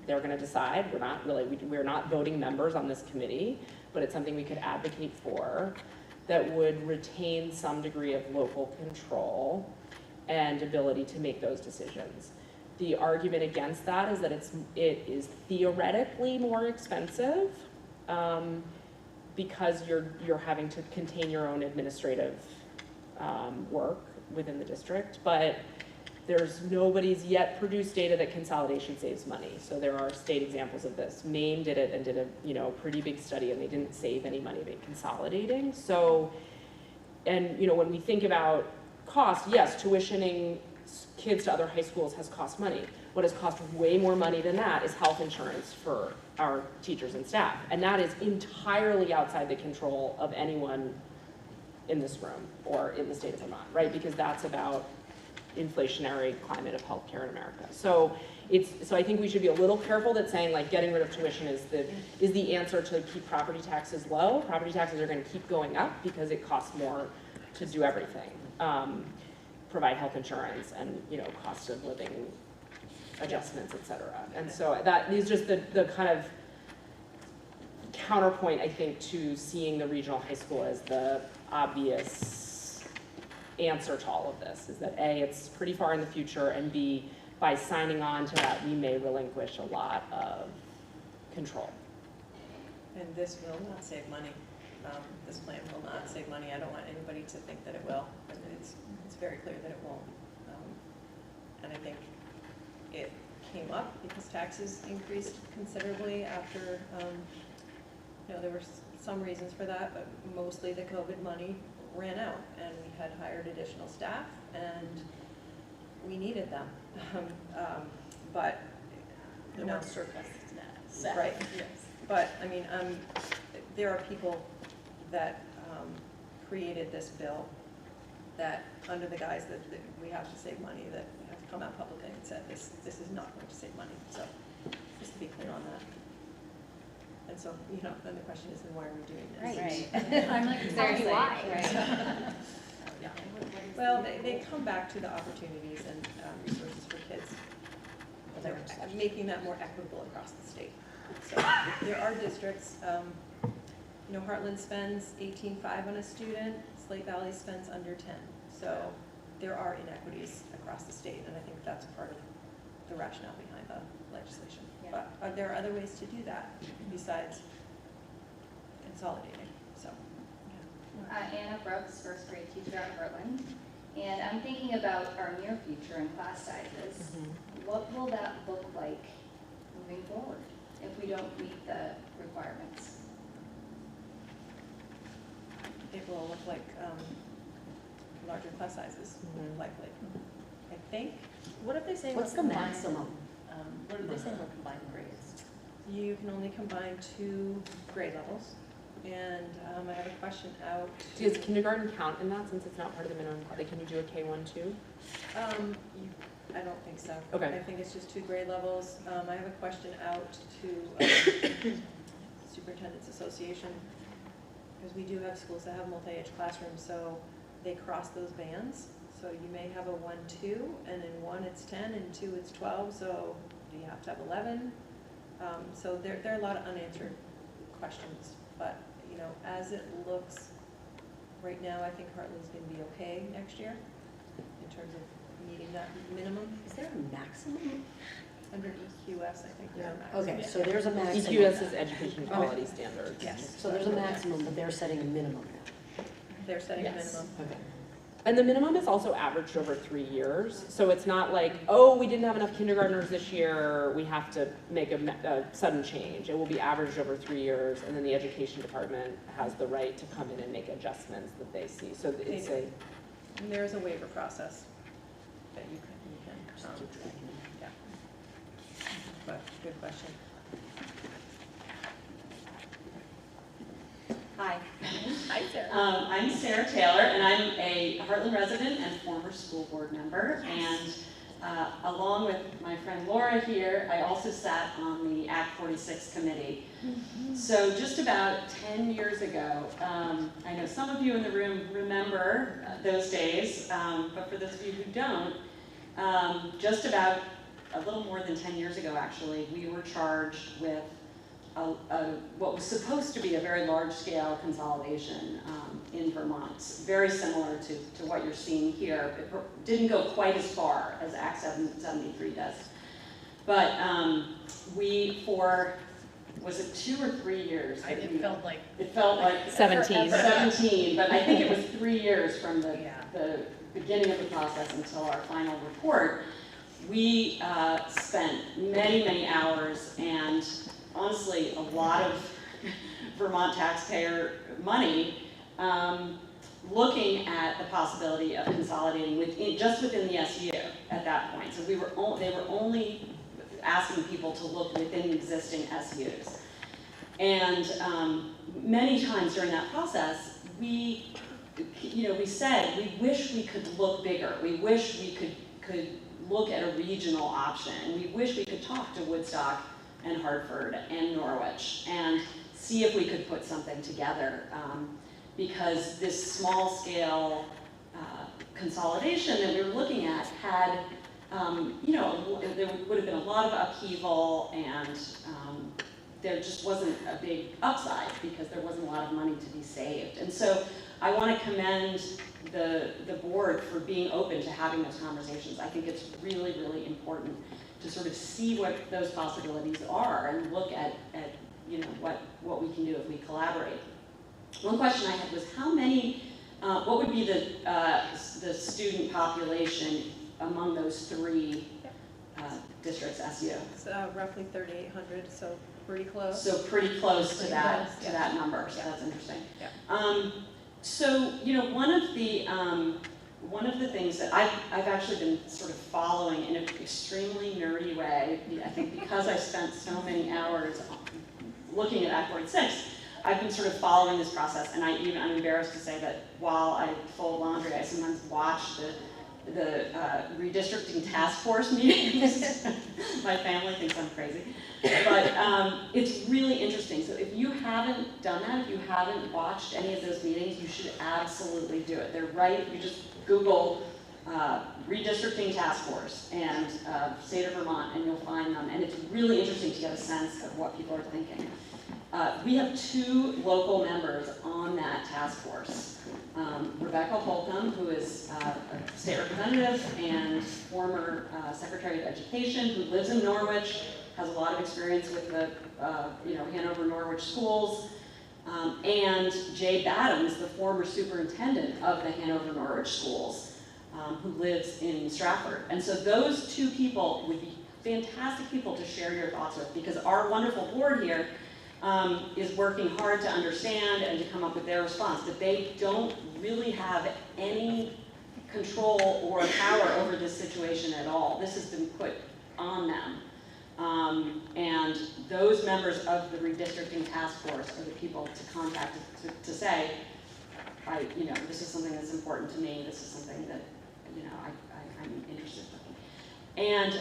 They're going to decide. We're not voting members on this committee, but it's something we could advocate for that would retain some degree of local control and ability to make those decisions. The argument against that is that it is theoretically more expensive because you're having to contain your own administrative work within the district, but nobody's yet produced data that consolidation saves money. So there are state examples of this. Maine did it and did a pretty big study, and they didn't save any money by consolidating. So, and when we think about cost, yes, tuitioning kids to other high schools has cost money. What has cost way more money than that is health insurance for our teachers and staff, and that is entirely outside the control of anyone in this room or in the state of Vermont, right? Because that's about inflationary climate of healthcare in America. So I think we should be a little careful that saying like getting rid of tuition is the answer to keep property taxes low. Property taxes are going to keep going up because it costs more to do everything, provide health insurance and cost of living adjustments, et cetera. And so that is just the kind of counterpoint, I think, to seeing the regional high school as the obvious answer to all of this, is that A, it's pretty far in the future, and B, by signing on to that, we may relinquish a lot of control. And this will not save money. This plan will not save money. I don't want anybody to think that it will. But it's very clear that it won't. And I think it came up because taxes increased considerably after, there were some reasons for that, but mostly the COVID money ran out, and we had hired additional staff, and we needed them. But surplus right? Yes. But I mean, there are people that created this bill that, under the guise that we have to save money, that we have to come out publicly and said this is not going to save money. So just to be clear on that. And so, then the question is, then why are we doing this? Right. I'm like, exactly why? Right. Yeah. Well, they come back to the opportunities and resources for kids making that more equitable across the state. So there are districts, Hartland spends 18.5 on a student, Slate Valley spends under 10. So there are inequities across the state, and I think that's part of the rationale behind the legislation. Yeah. But there are other ways to do that besides consolidating, so. Anna Brooks, first grade teacher at Hartland, and I'm thinking about our near future in class sizes. What will that look like moving forward if we don't meet the requirements? It will look like larger class sizes, likely. I think. What if they say What's the maximum? What if they say we're combined grades? You can only combine 2 grade levels. And I have a question out. Does kindergarten count in that since it's not part of the minimum? Can you do a K1 too? I don't think so. Okay. I think it's just 2 grade levels. I have a question out to Superintendent's Association, because we do have schools that have multi-age classrooms, so they cross those bands. So you may have a 1-2, and in 1 it's 10, and 2 it's 12, so do you have to have 11? So there are a lot of unanswered questions, but as it looks right now, I think Hartland's going to be okay next year in terms of meeting that minimum. Is there a maximum? Under EQS, I think there's a maximum. Okay, so there's a maximum. EQS is education quality standards. Yes. So there's a maximum, but they're setting a minimum now. They're setting a Yes. minimum. Okay. And the minimum is also averaged over 3 years. So it's not like, oh, we didn't have enough kindergartners this year, we have to make a sudden change. It will be averaged over 3 years, and then the education department has the right to come in and make adjustments that they see. So it's a... And there is a waiver process that you can yeah. But good question. Hi. Hi, Sarah. I'm Sarah Taylor, and I'm a Hartland resident and former school board member. And along with my friend Laura here, I also sat on the Act 46 committee. So just about 10 years ago, I know some of you in the room remember those days, but for those of you who don't, just about a little more than 10 years ago, actually, we were charged with what was supposed to be a very large-scale consolidation in Vermont, very similar to what you're seeing here. It didn't go quite as far as Act 73 does. But was it 2 or 3 years? It felt like 17. 17, but I think it was 3 years from the beginning of the process until our final report. We spent many, many hours and honestly a lot of Vermont taxpayer money looking at the possibility of consolidating just within the SU at that point. So they were only asking people to look within existing SUs. And many times during that process, we said we wish we could look bigger. We wish we could look at a regional option. We wish we could talk to Woodstock and Hartford and Norwich and see if we could put something together, because this small scale consolidation that we were looking at had, there would have been a lot of upheaval, and there just wasn't a big upside because there wasn't a lot of money to be saved. And so I want to commend the board for being open to having those conversations. I think it's really, really important to sort of see what those possibilities are and look at what we can do if we collaborate. One question I had was how many, what would be the student population among those 3 districts, SU? It's roughly 3,800, so pretty close. So pretty close to that number, so that's interesting. Yeah. So, one of the things that I've actually been sort of following in an extremely nerdy way, I think because I spent so many hours looking at Act 46, I've been sort of following this process, and I'm embarrassed to say that while I fold laundry, I sometimes watch the redistricting task force meetings. My family thinks I'm crazy. But it's really interesting. So if you haven't done that, if you haven't watched any of those meetings, you should absolutely do it. They're right, you just Google redistricting task force and state of Vermont, and you'll find them, and it's really interesting to get a sense of what people are thinking. We have 2 local members on that task force. Rebecca Holcomb, who is a state representative and former Secretary of Education, who lives in Norwich, has a lot of experience with the Hanover Norwich schools, and Jay Badams, the former superintendent of the Hanover Norwich schools, who lives in Stratford. And so those 2 people would be fantastic people to share your thoughts with, because our wonderful board here is working hard to understand and to come up with their response, but they don't really have any control or power over this situation at all. This has been put on them. And those members of the redistricting task force are the people to contact to say, this is something that's important to me, this is something that, I'm interested in. And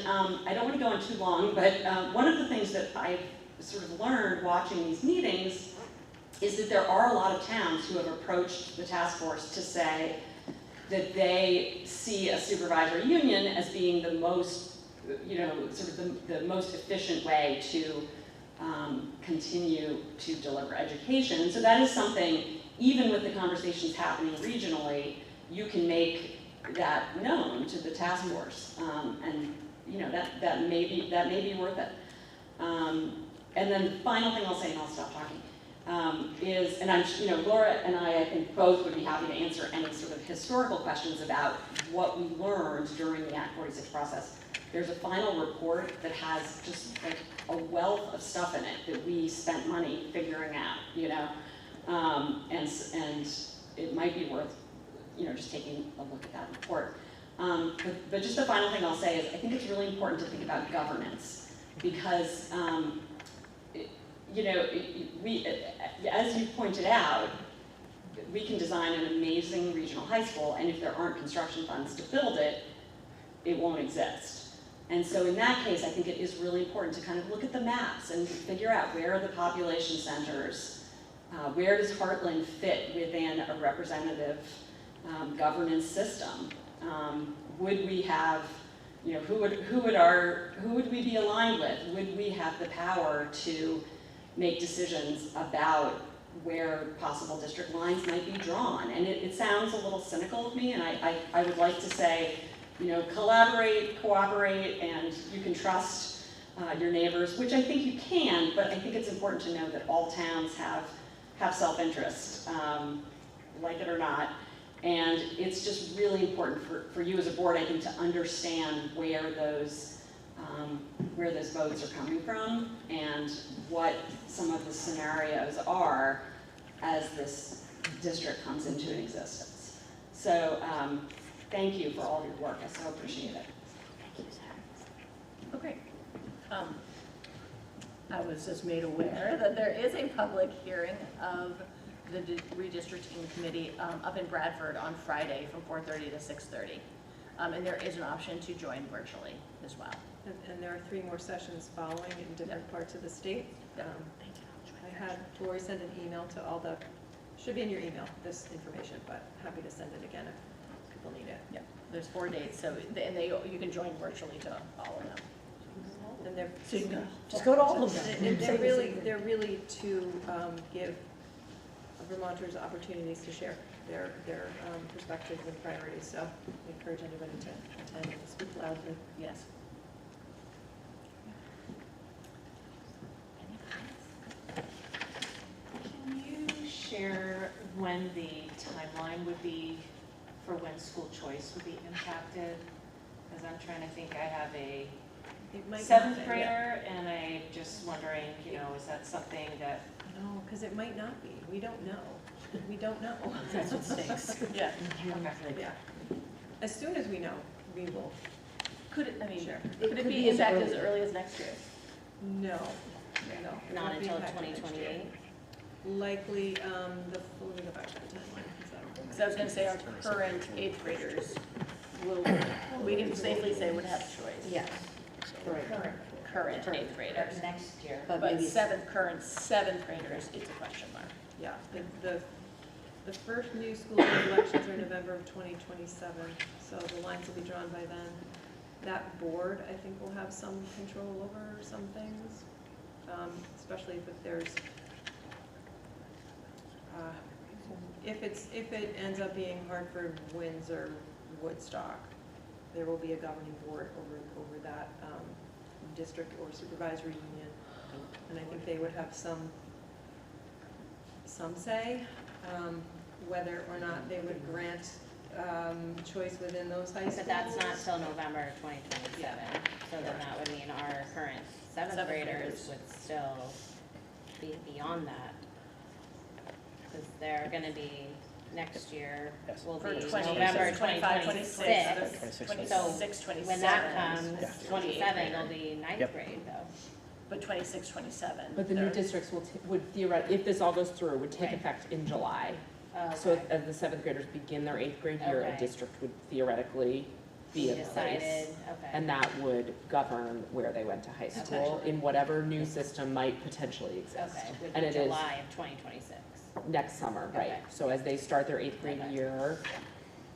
I don't want to go on too long, but one of the things that I've sort of learned watching these meetings is that there are a lot of towns who have approached the task force to say that they see a supervisory union as being the most, sort of the most efficient way to continue to deliver education. And so that is something, even with the conversations happening regionally, you can make that known to the task force, and that may be worth it. And then the final thing I'll say, and I'll stop talking, is, and Laura and I think both would be happy to answer any sort of historical questions about what we learned during the Act 46 process. There's a final report that has just like a wealth of stuff in it that we spent money figuring out, and it might be worth, just taking a look at that report. But just the final thing I'll say is I think it's really important to think about governance, because as you pointed out, we can design an amazing regional high school, and if there aren't construction funds to build it, it won't exist. And so in that case, I think it is really important to kind of look at the maps and figure out where are the population centers, where does Hartland fit within a representative governance system? Would we have, who would we be aligned with? Would we have the power to make decisions about where possible district lines might be drawn? And it sounds a little cynical of me, and I would like to say, collaborate, cooperate, and you can trust your neighbors, which I think you can, but I think it's important to know that all towns have self-interest, like it or not. And it's just really important for you as a board, I think, to understand where those votes are coming from and what some of the scenarios are as this district comes into existence. So thank you for all of your work. I so appreciate it. Thank you, Sarah. Okay. I was just made aware that there is a public hearing of the redistricting committee up in Bradford on Friday from 4:30 to 6:30. And there is an option to join virtually as well. And there are 3 more sessions following in different parts of the state. I had Lori send an email to all the, should be in your email, this information, but happy to send it again if people need it. Yeah, there's 4 dates, so you can join virtually to all of them. And they're, So you can go. Just go to all of them. and they're really to give Vermonters opportunities to share their perspectives and priorities. So I encourage anybody to attend and speak loudly. Yes. Can you share when the timeline would be for when school choice would be impacted? Because I'm trying to think, I have a 7th grader, and I'm just wondering, is that something that... No, because it might not be. We don't know. We don't know. That's what stinks. Yeah. Okay. Yeah. As soon as we know, we will. Could it, Sure. could it be impacted as early as next year? No. No. it Not won't be until impacted next year. 2028? Likely, let me go back to the timeline. So I was going to say our current 8th graders we can safely say would have choice. Yes. Current 8th graders. Next year. But current 7th graders, it's a question mark. Yeah, The first new school board elections are November of 2027, so the lines will be drawn by then. That board, I think, will have some control over some things, especially if there's, if it ends up being Hartford, Windsor, Woodstock, there will be a governing board over that district or supervisory union, and I think they would have some say whether or not they would grant choice within those high schools. But that's not till November of 2027, so then that would mean our current seventh graders would still be beyond that. Because they're gonna be, next year will be November 2026. So when that comes, 27, they'll be ninth grade though. But 26, 27. But the new districts would theoretically, if this all goes through, would take effect in July. So as the seventh graders begin their eighth grade year, a district would theoretically be in place. And that would govern where they went to high school in whatever new system might potentially exist. Okay, would And be it is July of 2026. next summer, right? Okay. So as they start their eighth grade year,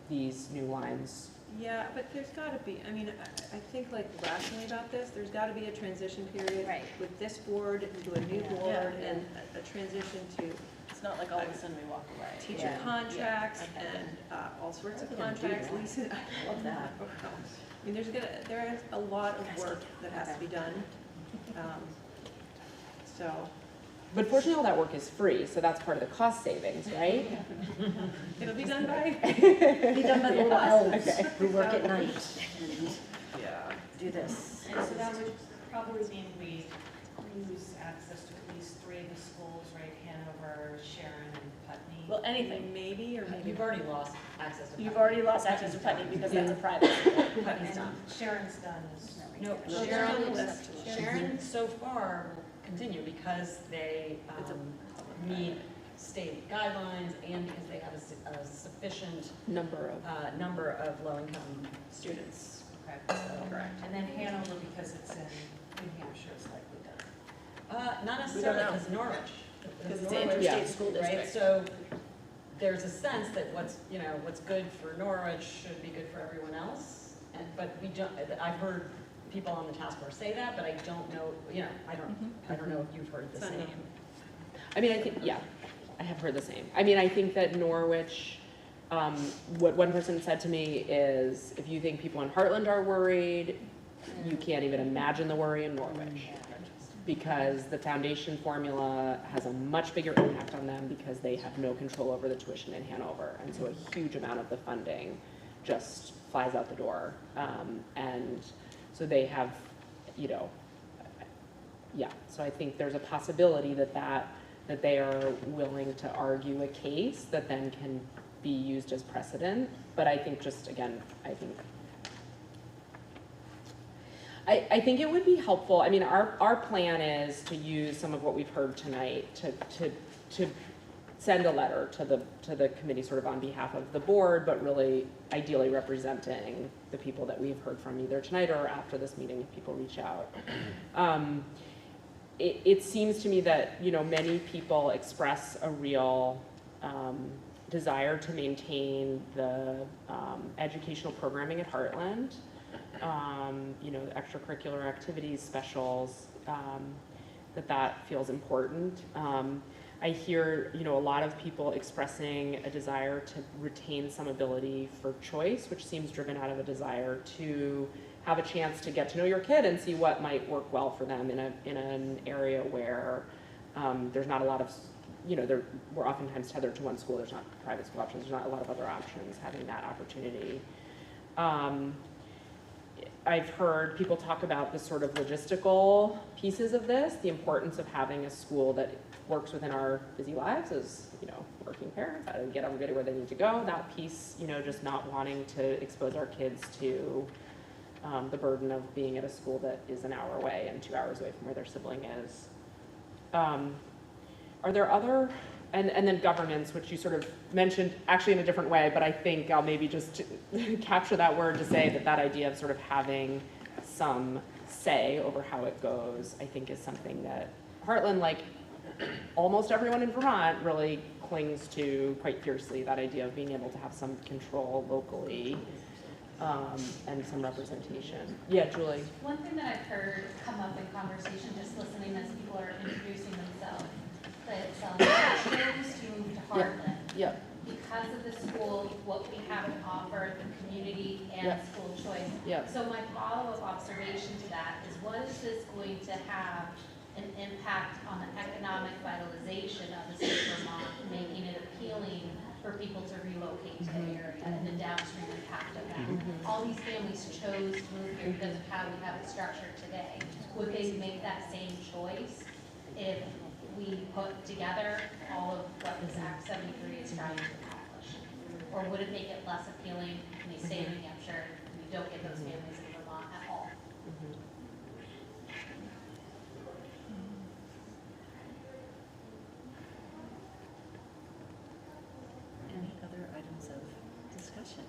these new lines. Yeah, but there's got to be, I mean, I think like rationally about this, there's got to be a transition period with this board to a new board and a transition to. It's not like all of a sudden we walk away. Teacher contracts and all sorts of contracts, leases. I love that. I mean, there is a lot of work that has to be done. So. But fortunately, all that work is free, so that's part of the cost savings, right? It'll be done by. Be done by the little elves who work at night and do this. And so that would probably mean we lose access to at least 3 of the schools, right? Hanover, Sharon, and Putney. Well, anything. Maybe, or maybe. You've already lost access to. You've already lost access to Putney because that's a private school. Putney's done. Sharon's done. No, Sharon so far will continue because they meet state guidelines and because they have a sufficient number of low-income students. Okay, so correct. And then Hanover, because it's in New Hampshire, is likely done. Not necessarily, because Norwich. Because it's an interstate school district. Right, so there's a sense that what's good for Norwich should be good for everyone else. But we don't. I've heard people on the task force say that, but I don't know. I don't know if you've heard the same. I mean, I think I have heard the same. I mean, I think that Norwich. What one person said to me is, if you think people in Hartland are worried, you can't even imagine the worry in Norwich. Because the foundation formula has a much bigger impact on them because they have no control over the tuition in Hanover. And so a huge amount of the funding just flies out the door. And so they have, so I think there's a possibility that they are willing to argue a case that then can be used as precedent. But I think I think it would be helpful. I mean, our plan is to use some of what we've heard tonight to send a letter to the committee sort of on behalf of the board, but really ideally representing the people that we've heard from either tonight or after this meeting if people reach out. It seems to me that, many people express a real desire to maintain the educational programming at Hartland. Extracurricular activities, specials, that feels important. I hear, a lot of people expressing a desire to retain some ability for choice, which seems driven out of a desire to have a chance to get to know your kid and see what might work well for them in an area where there's not a lot of, we're oftentimes tethered to one school. There's not private school options. There's not a lot of other options. Having that opportunity. I've heard people talk about the sort of logistical pieces of this, the importance of having a school that works within our busy lives as, working parents, how to get everybody where they need to go. That piece, just not wanting to expose our kids to the burden of being at a school that is an hour away and 2 hours away from where their sibling is. Are there other, and then governance, which you sort of mentioned actually in a different way, but I think I'll maybe just capture that word to say that idea of sort of having some say over how it goes, I think is something that Hartland, like almost everyone in Vermont really clings to quite fiercely that idea of being able to have some control locally, and some representation. Yeah, Julie? One thing that I've heard come up in conversation, just listening as people are introducing themselves, that chose to move to Hartland. Yep. Because of the school, what we have to offer, the community and Yep. school choice. Yep. So my follow-up observation to that is, what is this going to have an impact on the economic vitalization of the state of Vermont, making it appealing for people to relocate to the area and the downstream impact of that? All these families chose to move here because of how we have it structured today. Would they make that same choice if we put together all of what this Act 73 is trying to accomplish? Or would it make it less appealing, and they stay in New Hampshire, and we don't get those families in Vermont at all? Any other items of discussion?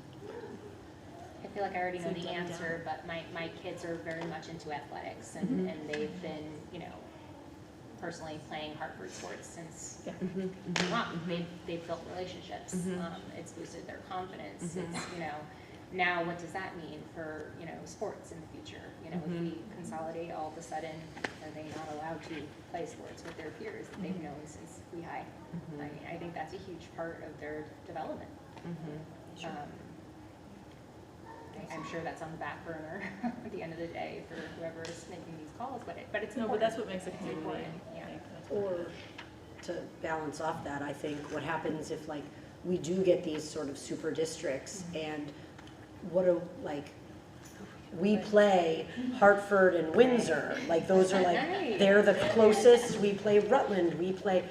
I feel like I already know So the dumb answer, but my kids are very much into athletics, and they've been, personally playing Hartford sports since Vermont. They've built relationships. It's boosted their confidence. It's, now what does that mean for, sports in the future? If we consolidate, all of a sudden, are they not allowed to play sports with their peers that they've known since VIII? I think that's a huge part of their development. I'm sure that's on the back burner at the end of the day for whoever is making these calls, but it's No, important. but that's what makes it It's important, yeah. Or to balance off that, I think what happens if like we do get these sort of super districts and we play Hartford and Windsor, like those are like, they're the closest, we play Rutland, we play,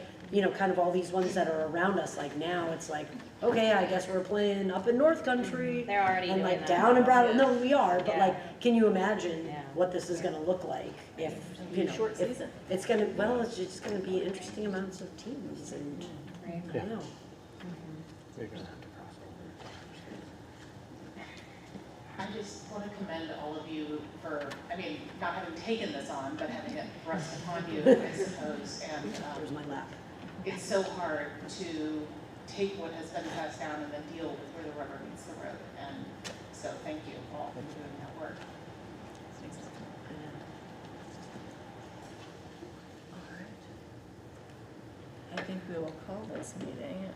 kind of all these ones that are around us, like now it's like, okay, I guess we're playing up in North Country. They're already and doing like that. down in Brattleboro, no, we are, but Yeah. like, can you imagine what this is gonna look like if, Short if season. it's gonna, well, it's just gonna be interesting amounts of teams and, I don't know. They're gonna have to cross over. I just want to commend all of you for, not having taken this on, but having it thrust upon you, I suppose. And There's my lap. it's so hard to take what has been passed down and then deal with where the rubber meets the road. And so thank you all for doing that work. I think we will call this meeting.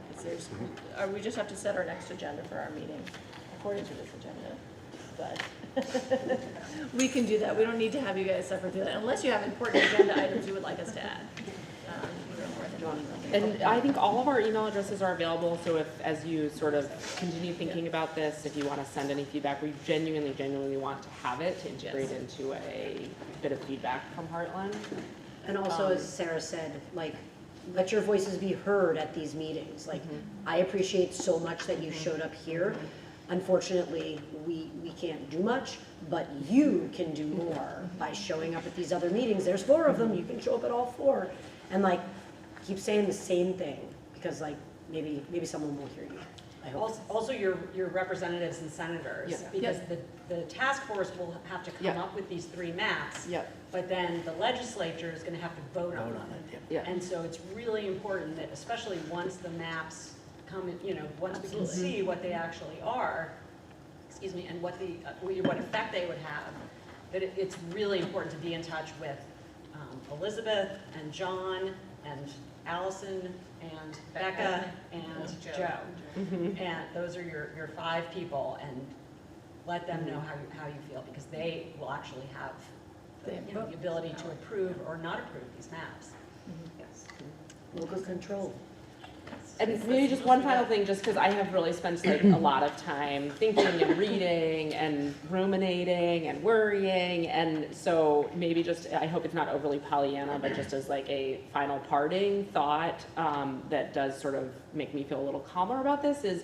We just have to set our next agenda for our meeting according to this agenda. But we can do that. We don't need to have you guys separate do that unless you have important agenda items you would like us to add. And I think all of our email addresses are available, so if, as you sort of continue thinking about this, if you want to send any feedback, we genuinely want to have it to integrate into a bit of feedback from Hartland. And also, as Sarah said, like, let your voices be heard at these meetings. Like, I appreciate so much that you showed up here. Unfortunately, we can't do much, but you can do more by showing up at these other meetings. There's 4 of them, you can show up at all 4. And like, keep saying the same thing, because like, maybe someone will hear you. I hope. Also your representatives and senators, Yeah. because the task force will have to come up with these 3 maps. But then the legislature is gonna have to vote on them. And so it's really important that, especially once the maps come in, once we can see what they actually are, and what effect they would have, that it's really important to be in touch with Elizabeth and John and Allison and Becca and Joe. And those are your 5 people, and let them know how you feel, because they will actually have the ability to approve or not approve these maps. Yes. Local control. And maybe just one final thing, just because I have really spent like a lot of time thinking and reading and ruminating and worrying, and so maybe just, I hope it's not overly Pollyanna, but just as like a final parting thought that does sort of make me feel a little calmer about this is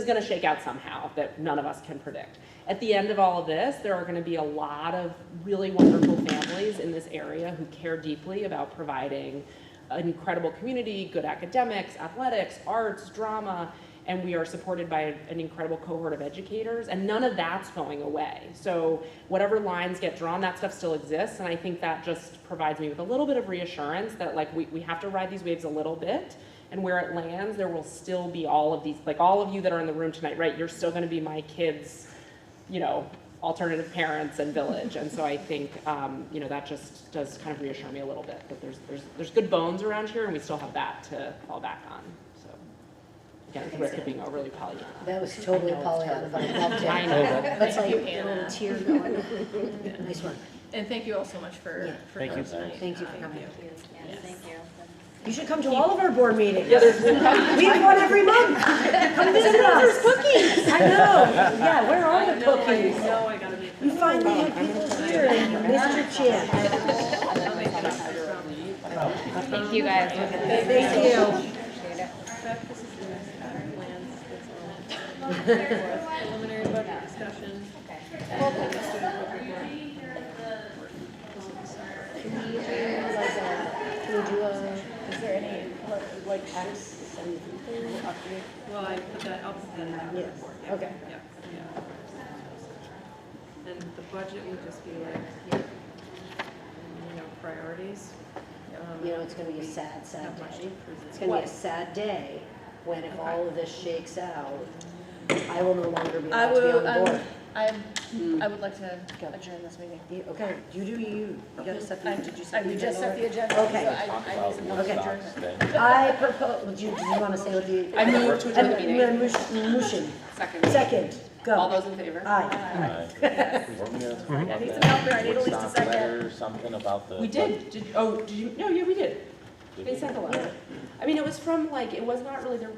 going to shake out somehow that none of us can predict. At the end of all of this, there are going to be a lot of really wonderful families in this area who care deeply about providing an incredible community, good academics, athletics, arts, drama, and we are supported by an incredible cohort of educators, and none of that's going away. So whatever lines get drawn, that stuff still exists, and I think that just provides me with a little bit of reassurance that like we have to ride these waves a little bit, and where it lands, there will still be all of these, like all of you that are in the room tonight, right, you're still gonna be my kids, you know, alternative parents and village, and so I think, you know, that just does kind of reassure me a little bit, that there's good bones around here, and we still have that to fall back on. Again, at the risk of being overly Pollyanna. That was totally Pollyanna, but I loved it. I know. That's like Thank you, a little Anna. tear going. Nice work. And thank you all so much for Thank coming you. tonight. Thank you for coming. Yes, thank you. You should come to all of our board meetings. Yeah, there's We have one every month. Come visit us. Cookies. I know. Yeah, where are the cookies? No, I gotta make. You finally had people here and you missed your chance. Thank you guys. Thank you. Preliminary budget discussion. Is there any, like, tax, Well, I put that, I'll put that in the Yes, report. okay. Yeah, yeah. And the budget would just be like, you know, priorities. You know, it's gonna be a sad, sad Not much to day. present. It's gonna be a sad day when if all of this shakes out, I will no longer be I allowed to be on will, the board. I would like to adjourn this meeting. Okay, you gotta set the, did you I set the would agenda? just set the already? agenda, so Okay. I need some Okay. adjournment. I propose, do you wanna say what the? I move to adjourn the meeting. Motion. Second. Second, go. All those in favor? Aye. Weren't we gonna talk about I need that some help here. I need at least a Woodstock second. letter or something about the? We did, did you, no, yeah, we did. Did They we? sent a letter. I mean, it was from like, it was not really their